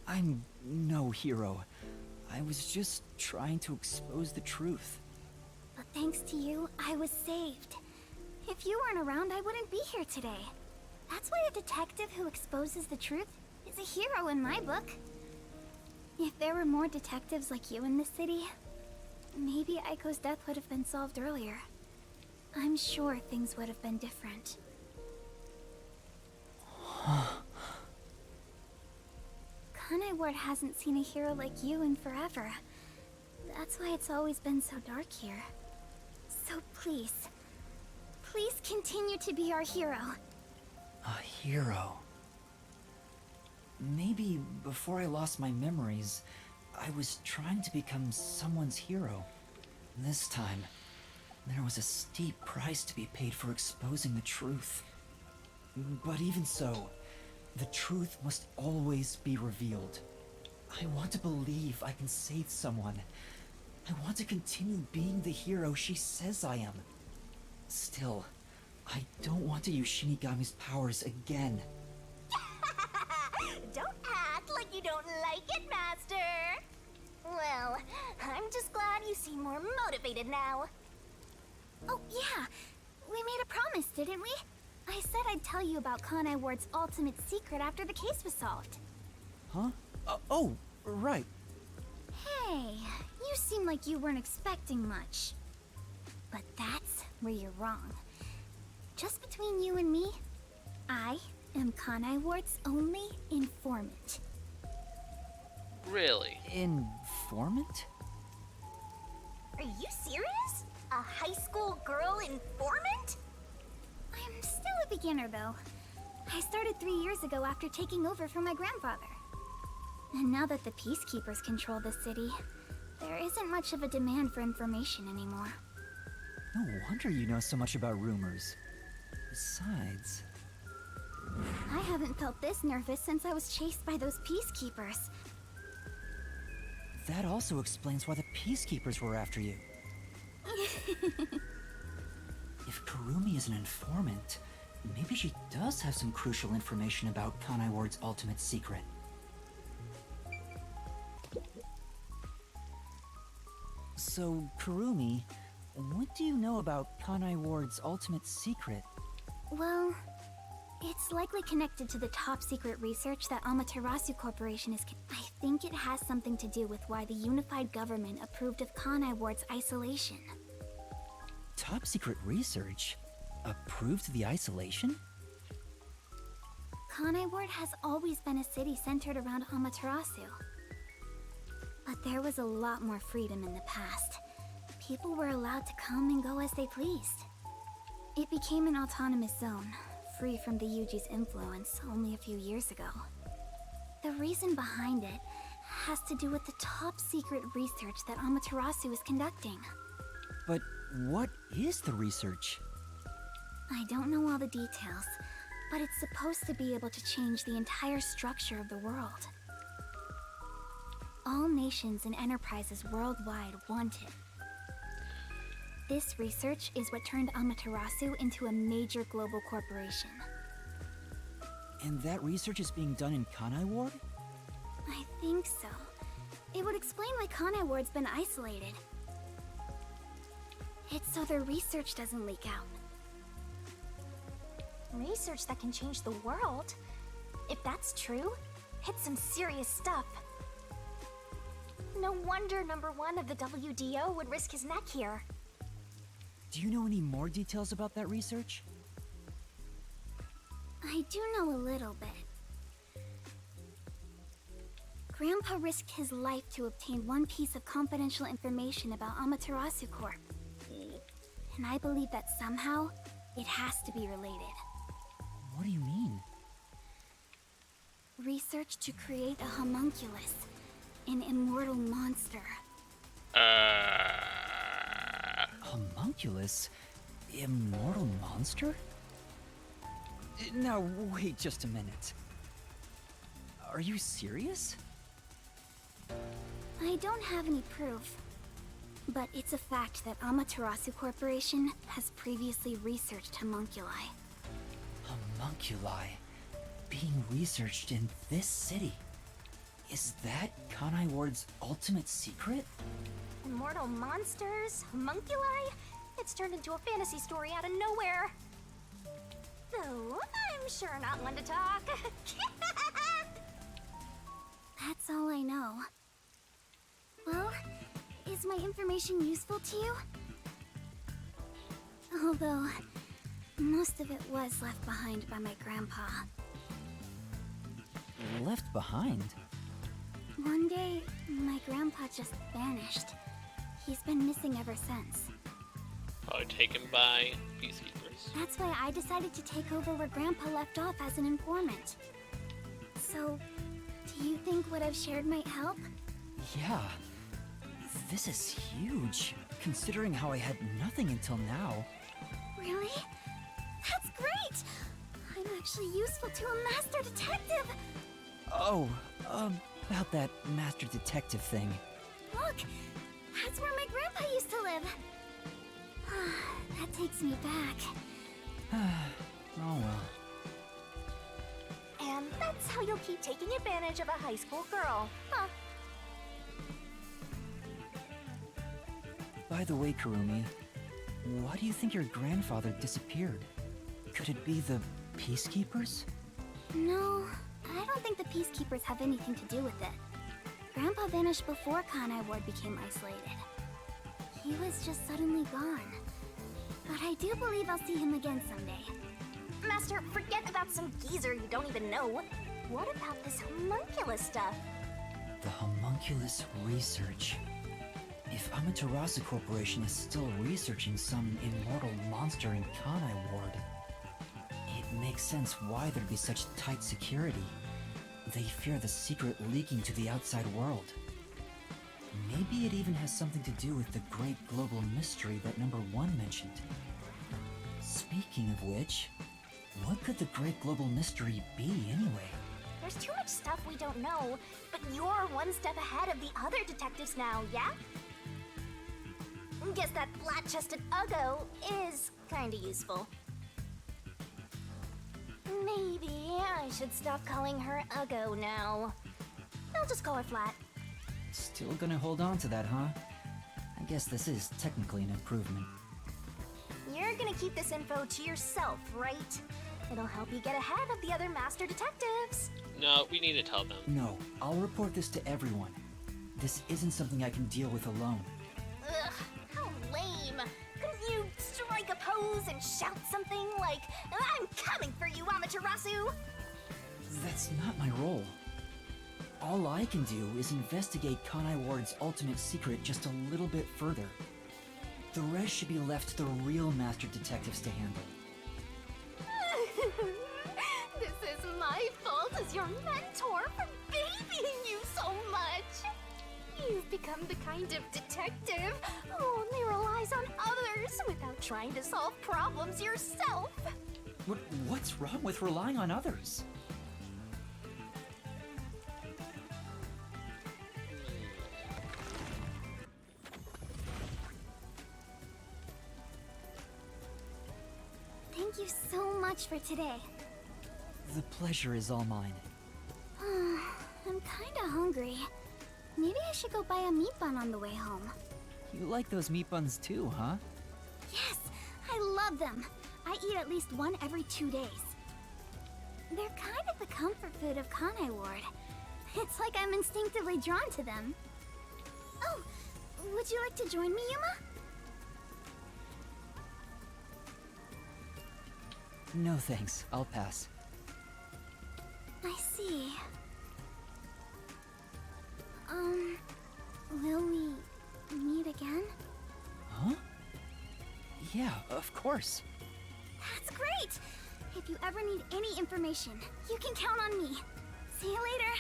Speaker 3: I'm no hero. I was just trying to expose the truth.
Speaker 7: But thanks to you, I was saved. If you weren't around, I wouldn't be here today. That's why a detective who exposes the truth is a hero in my book. If there were more detectives like you in the city, maybe Aiko's death would have been solved earlier. I'm sure things would have been different. Kanai Ward hasn't seen a hero like you in forever. That's why it's always been so dark here. So please, please continue to be our hero.
Speaker 3: A hero. Maybe before I lost my memories, I was trying to become someone's hero. This time, there was a steep price to be paid for exposing the truth. But even so, the truth must always be revealed. I want to believe I can save someone. I want to continue being the hero she says I am. Still, I don't want to use Shinigami's powers again.
Speaker 2: Don't act like you don't like it, Master. Well, I'm just glad you seem more motivated now.
Speaker 7: Oh yeah, we made a promise, didn't we? I said I'd tell you about Kanai Ward's ultimate secret after the case was solved.
Speaker 3: Huh? Oh, right.
Speaker 7: Hey, you seem like you weren't expecting much. But that's where you're wrong. Just between you and me, I am Kanai Ward's only informant.
Speaker 4: Really?
Speaker 3: Informant?
Speaker 2: Are you serious? A high school girl informant?
Speaker 7: I'm still a beginner, though. I started 3 years ago after taking over from my grandfather. And now that the Peacekeepers control the city, there isn't much of a demand for information anymore.
Speaker 3: No wonder you know so much about rumors. Besides...
Speaker 2: I haven't felt this nervous since I was chased by those peacekeepers.
Speaker 3: that also explains why the Peacekeepers were after you. If Kurumi is an informant, maybe she does have some crucial information about Kanai Ward's ultimate secret. So, Kurumi, what do you know about Kanai Ward's ultimate secret?
Speaker 2: Well, it's likely connected to the top secret research that Amaterasu Corporation is. I think it has something to do with why the unified government approved of Kanai Ward's isolation.
Speaker 3: Top secret research? Approved the isolation?
Speaker 2: Kanai Ward has always been a city centered around Amaterasu. But there was a lot more freedom in the past. People were allowed to come and go as they pleased. It became an autonomous zone, free from the Yuji's influence only a few years ago. The reason behind it has to do with the top secret research that Amaterasu is conducting.
Speaker 3: But what is the research?
Speaker 2: I don't know all the details, but it's supposed to be able to change the entire structure of the world. All nations and enterprises worldwide want it. This research is what turned Amaterasu into a major global corporation.
Speaker 3: And that research is being done in Kanai Ward?
Speaker 2: I think so. It would explain why Kanai Ward's been isolated. It's so their research doesn't leak out. Research that can change the world? If that's true, it's some serious stuff. No wonder number one of the WDO would risk his neck here.
Speaker 3: Do you know any more details about that research?
Speaker 2: I do know a little bit. Grandpa risked his life to obtain one piece of confidential information about Amaterasu Corp. And I believe that somehow, it has to be related.
Speaker 3: What do you mean?
Speaker 2: Research to create a homunculus, an immortal monster.
Speaker 3: Homunculus? Immortal monster? Now, wait just a minute. Are you serious?
Speaker 2: I don't have any proof, but it's a fact that Amaterasu Corporation has previously researched homunculi.
Speaker 3: Homunculi being researched in this city. Is that Kanai Ward's ultimate secret?
Speaker 2: Immortal monsters? Homunculi? It's turned into a fantasy story out of nowhere. Though, I'm sure not one to talk. That's all I know. Well, is my information useful to you? Although, most of it was left behind by my grandpa.
Speaker 3: Left behind?
Speaker 2: One day, my grandpa just vanished. He's been missing ever since.
Speaker 4: Probably taken by peacekeepers.
Speaker 2: That's why I decided to take over where grandpa left off as an informant. So, do you think what I've shared might help?
Speaker 3: Yeah. This is huge, considering how I had nothing until now.
Speaker 2: Really? That's great! I'm actually useful to a master detective!
Speaker 3: Oh, about that master detective thing.
Speaker 2: Look! That's where my grandpa used to live! That takes me back.
Speaker 3: Oh well.
Speaker 2: And that's how you'll keep taking advantage of a high school girl, huh?
Speaker 3: By the way, Kurumi, why do you think your grandfather disappeared? Could it be the Peacekeepers?
Speaker 2: No, I don't think the Peacekeepers have anything to do with it. Grandpa vanished before Kanai Ward became isolated. He was just suddenly gone. But I do believe I'll see him again someday. Master, forget about some geezer you don't even know. What about this homunculus stuff?
Speaker 3: The homunculus research. If Amaterasu Corporation is still researching some immortal monster in Kanai Ward, it makes sense why there'd be such tight security. They fear the secret leaking to the outside world. Maybe it even has something to do with the great global mystery that number 1 mentioned. Speaking of which, what could the great global mystery be anyway?
Speaker 2: There's too much stuff we don't know, but you're one step ahead of the other detectives now, yeah? Guess that flat-chested Uggo is kinda useful. Maybe I should stop calling her Uggo now. I'll just call her Flat.
Speaker 3: Still gonna hold on to that, huh? I guess this is technically an improvement.
Speaker 2: You're gonna keep this info to yourself, right? It'll help you get ahead of the other master detectives.
Speaker 4: No, we need to tell them.
Speaker 3: No, I'll report this to everyone. This isn't something I can deal with alone.
Speaker 2: Ugh, how lame. Couldn't you strike a pose and shout something like, "I'm coming for you, Amaterasu"?
Speaker 3: That's not my role. All I can do is investigate Kanai Ward's ultimate secret just a little bit further. The rest should be left to the real master detectives to handle.
Speaker 2: This is my fault as your mentor for babying you so much. You've become the kind of detective who only relies on others without trying to solve problems yourself.
Speaker 3: What's wrong with relying on others?
Speaker 2: Thank you so much for today.
Speaker 3: The pleasure is all mine.
Speaker 2: I'm kinda hungry. Maybe I should go buy a meat bun on the way home.
Speaker 3: You like those meat buns too, huh?
Speaker 2: Yes, I love them. I eat at least one every 2 days. They're kind of the comfort food of Kanai Ward. It's like I'm instinctively drawn to them. Oh, would you like to join me, Yuma?
Speaker 3: No thanks, I'll pass.
Speaker 2: I see. Will we meet again?
Speaker 3: Huh? Yeah, of course.
Speaker 2: That's great! If you ever need any information, you can count on me. See you later!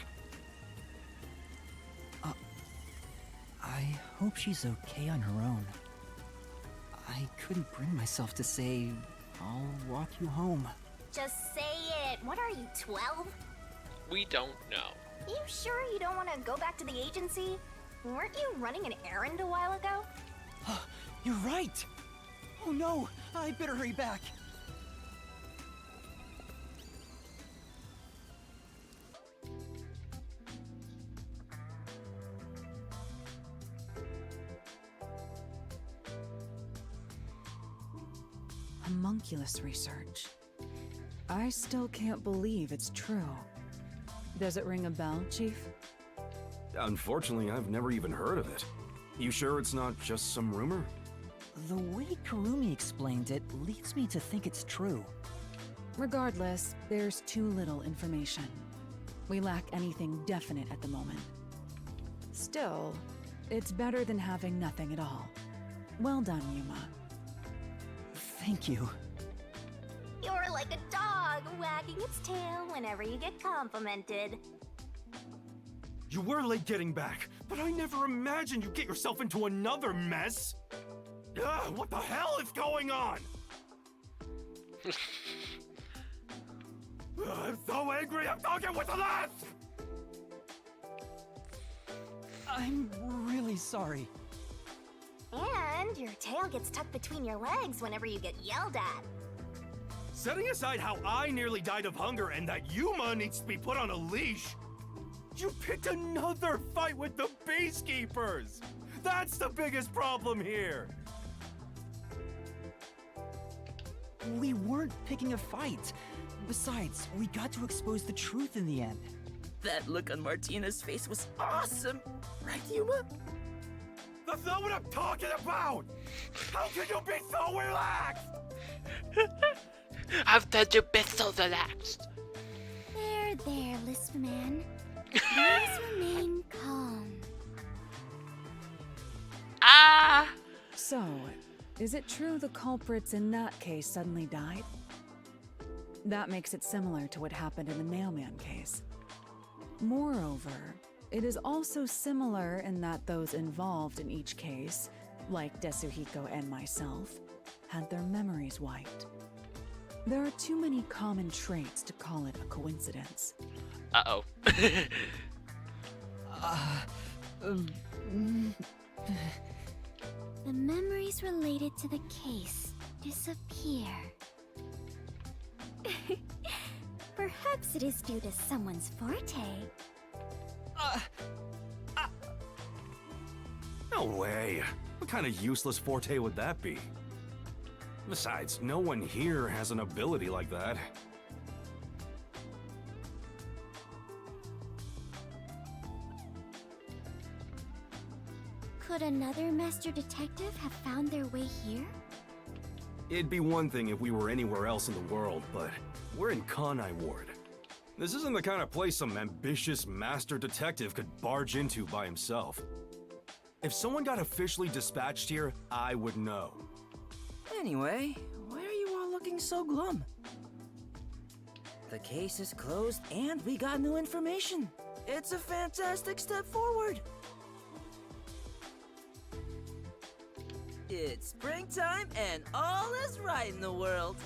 Speaker 3: I hope she's okay on her own. I couldn't bring myself to say, I'll walk you home.
Speaker 2: Just say it. What are you, 12?
Speaker 4: We don't know.
Speaker 2: You sure you don't want to go back to the agency? Weren't you running an errand a while ago?
Speaker 3: You're right! Oh no, I better hurry back.
Speaker 9: Homunculus research. I still can't believe it's true. Does it ring a bell, Chief?
Speaker 8: Unfortunately, I've never even heard of it. You sure it's not just some rumor?
Speaker 3: The way Kurumi explained it leads me to think it's true.
Speaker 9: Regardless, there's too little information. We lack anything definite at the moment. Still, it's better than having nothing at all. Well done, Yuma.
Speaker 3: Thank you.
Speaker 2: You're like a dog wagging its tail whenever you get complimented.
Speaker 8: You were late getting back, but I never imagined you'd get yourself into another mess. Ugh, what the hell is going on? I'm so angry, I'm talking with the last!
Speaker 3: I'm really sorry.
Speaker 2: And your tail gets tucked between your legs whenever you get yelled at.
Speaker 8: Setting aside how I nearly died of hunger and that Yuma needs to be put on a leash, you picked another fight with the Beastkeepers! That's the biggest problem here!
Speaker 3: We weren't picking a fight. Besides, we got to expose the truth in the end.
Speaker 6: That look on Martina's face was awesome! Right, Yuma?
Speaker 8: That's not what I'm talking about! How can you be so relaxed?
Speaker 4: I've done your best so relaxed.
Speaker 2: There, Lisp Man. Please remain calm.
Speaker 4: Ah!
Speaker 9: So, is it true the culprits in that case suddenly died? That makes it similar to what happened in the mailman case. Moreover, It is also similar in that those involved in each case, like Desuhiko and myself, had their memories wiped. There are too many common traits to call it a coincidence.
Speaker 4: Uh-oh.
Speaker 2: The memories related to the case disappear. Perhaps it is due to someone's forte.
Speaker 8: No way. What kind of useless forte would that be? Besides, no one here has an ability like that.
Speaker 2: Could another master detective have found their way here?
Speaker 8: It'd be one thing if we were anywhere else in the world, but we're in Kanai Ward. This isn't the kind of place some ambitious master detective could barge into by himself. If someone got officially dispatched here, I would know.
Speaker 6: Anyway, why are you all looking so glum? The case is closed and we got new information. It's a fantastic step forward. It's springtime and all is right in the world.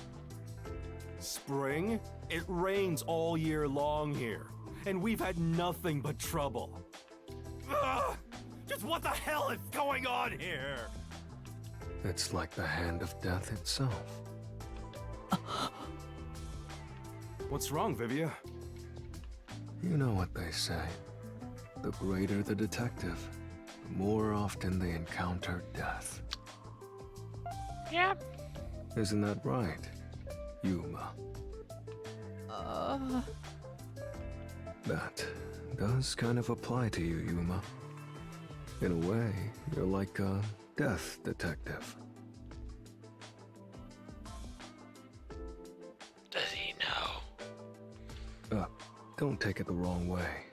Speaker 8: Spring? It rains all year long here, and we've had nothing but trouble. Ugh! Just what the hell is going on here?
Speaker 10: It's like the hand of death itself.
Speaker 8: What's wrong, Vivia?
Speaker 10: You know what they say. The greater the detective, the more often they encounter death.
Speaker 4: Yep.
Speaker 10: Isn't that right, Yuma? That does kind of apply to you, Yuma. In a way, you're like a death detective.
Speaker 4: Does he know?
Speaker 10: Don't take it the wrong way.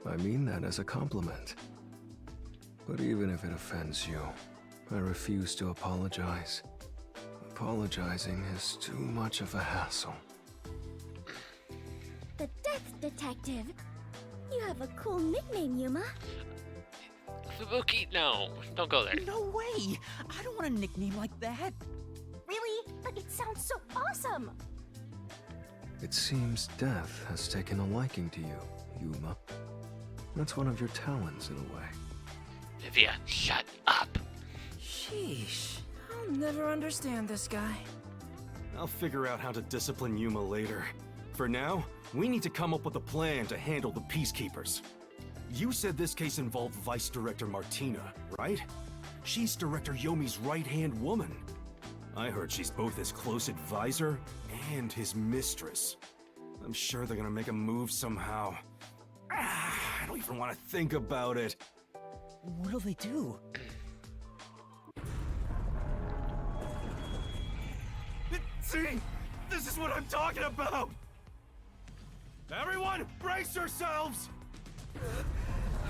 Speaker 10: I mean that as a compliment. But even if it offends you, I refuse to apologize. Apologizing is too much of a hassle.
Speaker 2: The Death Detective. You have a cool nickname, Yuma.
Speaker 4: Fubuki, no. Don't go there.
Speaker 3: No way! I don't want a nickname like that.
Speaker 2: Really? But it sounds so awesome!
Speaker 10: It seems death has taken a liking to you, Yuma. That's one of your talents in a way.
Speaker 4: Vivia, shut up.
Speaker 6: Sheesh, I'll never understand this guy.
Speaker 8: I'll figure out how to discipline Yuma later. For now, we need to come up with a plan to handle the Peacekeepers. You said this case involved Vice Director Martina, right? She's Director Yomi's right-hand woman. I heard she's both his close advisor and his mistress. I'm sure they're gonna make a move somehow. I don't even want to think about it.
Speaker 3: What'll they do?
Speaker 8: See? This is what I'm talking about! Everyone, brace yourselves!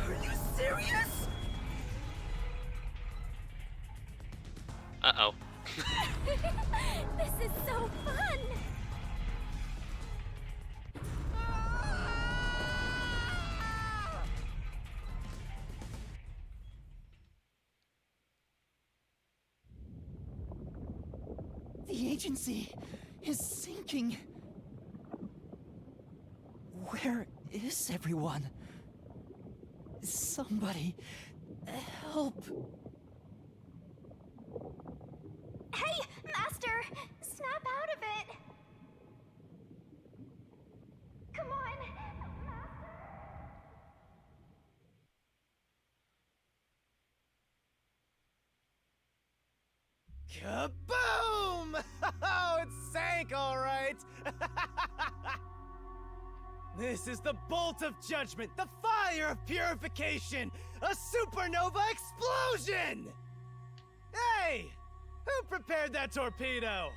Speaker 6: Are you serious?
Speaker 4: Uh-oh.
Speaker 2: This is so fun!
Speaker 3: The agency is sinking. Where is everyone? Somebody help.
Speaker 2: Hey, Master! Snap out of it! Come on,
Speaker 11: Kaboom! Oh, it sank all right! This is the bolt of judgment, the fire of purification, a supernova explosion! Hey! Who prepared that torpedo?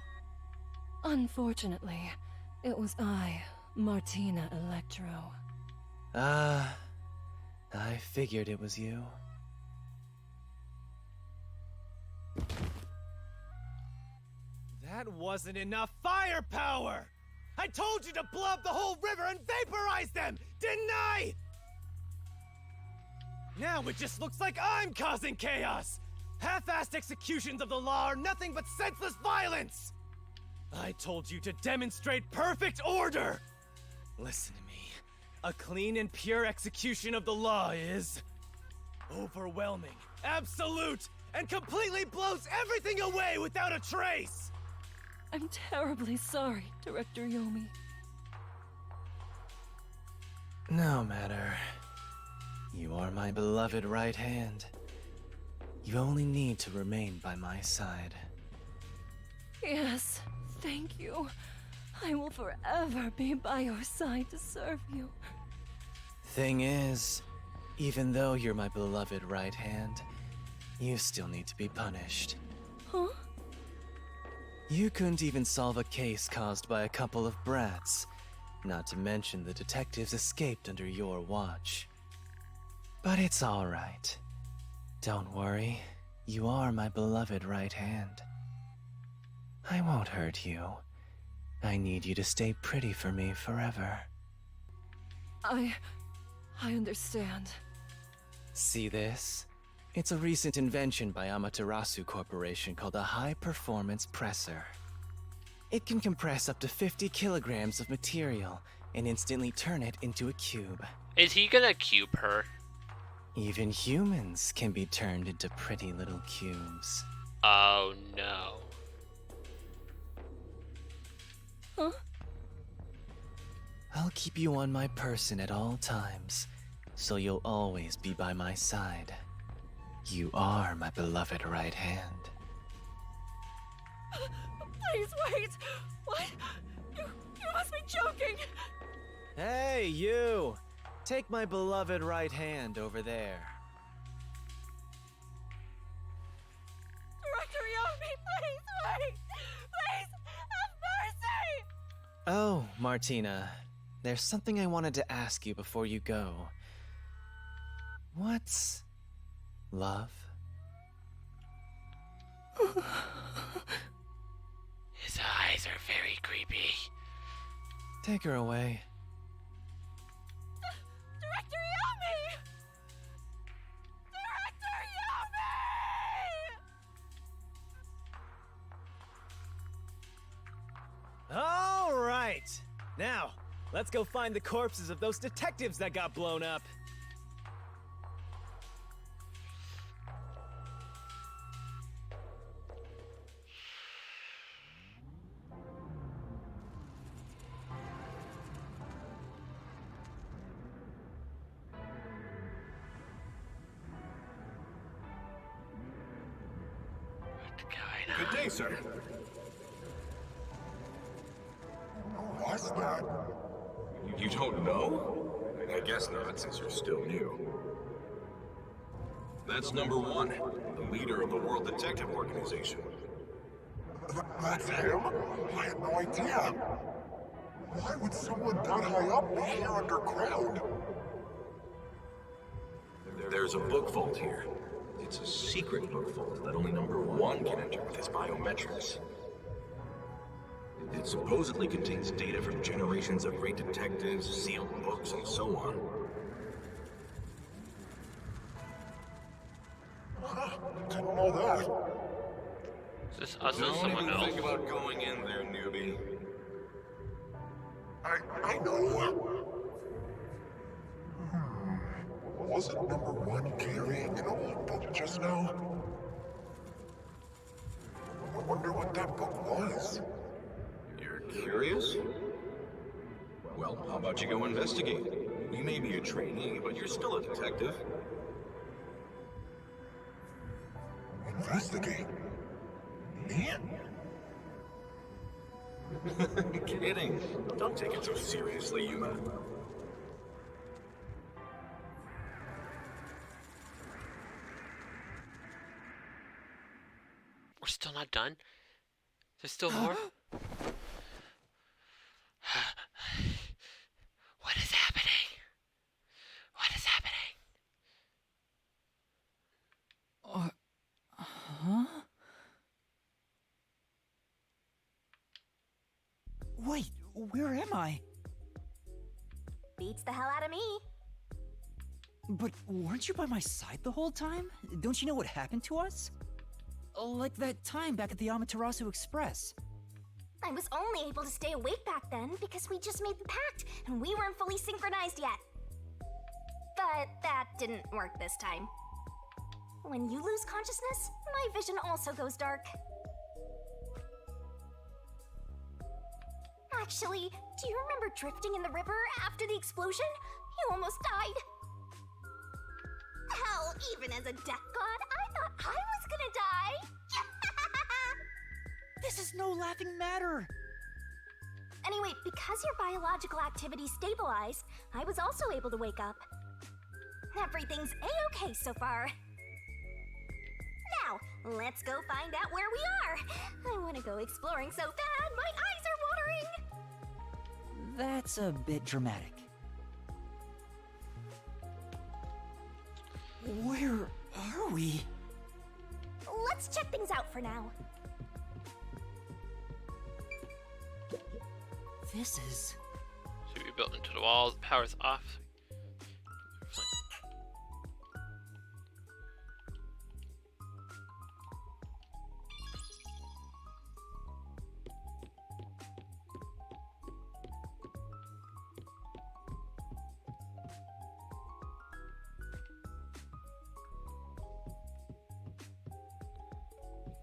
Speaker 12: Unfortunately, it was I, Martina Electro.
Speaker 11: I figured it was you. That wasn't enough firepower! I told you to blow up the whole river and vaporize them, didn't I? Now it just looks like I'm causing chaos! Half-assed executions of the law are nothing but senseless violence! I told you to demonstrate perfect order! Listen to me. A clean and pure execution of the law is... overwhelming, absolute, and completely blows everything away without a trace!
Speaker 12: I'm terribly sorry, Director Yomi.
Speaker 11: No matter. You are my beloved right hand. You only need to remain by my side.
Speaker 12: Yes, thank you. I will forever be by your side to serve you.
Speaker 11: Thing is, even though you're my beloved right hand, you still need to be punished.
Speaker 12: Huh?
Speaker 11: You couldn't even solve a case caused by a couple of brats, not to mention the detectives escaped under your watch. But it's all right. Don't worry, you are my beloved right hand. I won't hurt you. I need you to stay pretty for me forever.
Speaker 12: I understand.
Speaker 11: See this? It's a recent invention by Amaterasu Corporation called a high-performance presser. It can compress up to 50 kilograms of material and instantly turn it into a cube.
Speaker 4: Is he gonna cube her?
Speaker 11: Even humans can be turned into pretty little cubes.
Speaker 4: Oh no.
Speaker 12: Huh?
Speaker 11: I'll keep you on my person at all times, so you'll always be by my side. You are my beloved right hand.
Speaker 12: Please wait! What? You must be joking!
Speaker 11: Hey, you! Take my beloved right hand over there.
Speaker 12: Director Yomi, please wait! Please, have mercy!
Speaker 11: Oh, Martina, there's something I wanted to ask you before you go. What's love?
Speaker 4: His eyes are very creepy.
Speaker 11: Take her away.
Speaker 12: Director Yomi! Director Yomi!
Speaker 11: All right! Now, let's go find the corpses of those detectives that got blown up.
Speaker 8: Good day, sir.
Speaker 13: What's that?
Speaker 8: You don't know? I guess not, since you're still new. That's number one, the leader of the World Detective Organization.
Speaker 13: That's him? I had no idea. Why would someone that high up be here underground?
Speaker 8: There's a book vault here. It's a secret book vault that only number one can enter with his biometrics. It supposedly contains data from generations of great detectives, sealed books, and so on.
Speaker 13: Didn't know that.
Speaker 4: Is this us or
Speaker 8: Don't
Speaker 4: someone
Speaker 8: even
Speaker 4: else?
Speaker 8: think about going in there, newbie.
Speaker 13: I know. Wasn't number one carrying an old book just now? I wonder what that book was.
Speaker 8: You're curious? Well, how about you go investigate? You may be a trainee, but you're still a detective.
Speaker 13: Investigate? Me?
Speaker 8: Kidding. Don't take it so seriously, Yuma.
Speaker 4: We're still not done? There's still more? What is happening? What is happening?
Speaker 3: Huh? Wait, where am I?
Speaker 2: Beats the hell out of me.
Speaker 3: But weren't you by my side the whole time? Don't you know what happened to us? Like that time back at the Amaterasu Express.
Speaker 2: I was only able to stay awake back then because we just made the pact and we weren't fully synchronized yet. But that didn't work this time. When you lose consciousness, my vision also goes dark. Actually, do you remember drifting in the river after the explosion? You almost died. Hell, even as a death god, I thought I was gonna die.
Speaker 3: This is no laughing matter.
Speaker 2: Anyway, because your biological activity stabilized, I was also able to wake up. Everything's a-okay so far. Now, let's go find out where we are. I want to go exploring so bad, my eyes are watering.
Speaker 3: That's a bit dramatic. Where are we?
Speaker 2: Let's check things out for now.
Speaker 3: This is...
Speaker 4: Should be built into the walls. Power's off.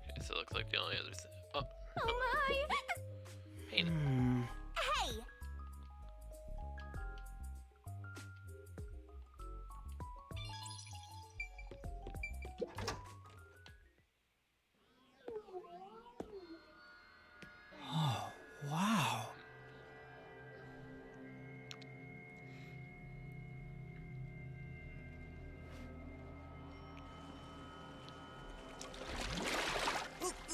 Speaker 4: Okay, so it looks like the only other thing. Oh.
Speaker 2: Oh my!
Speaker 4: Hey.
Speaker 2: Hey!
Speaker 3: Oh, wow.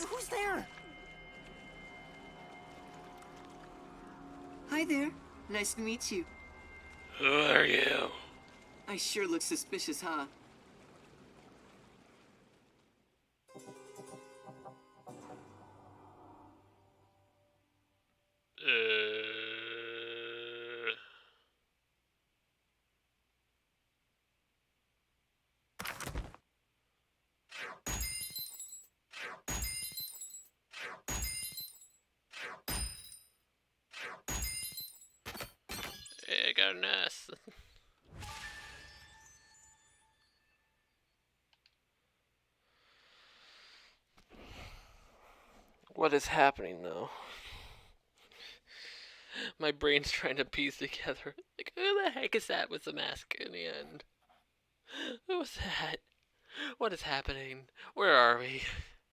Speaker 3: Who's there?
Speaker 14: Hi there. Nice to meet you.
Speaker 4: Who are you?
Speaker 14: I sure look suspicious, huh?
Speaker 4: Hey, I got an S. What is happening though? My brain's trying to piece together. Like, who the heck is that with the mask in the end? Who was that? What is happening? Where are we?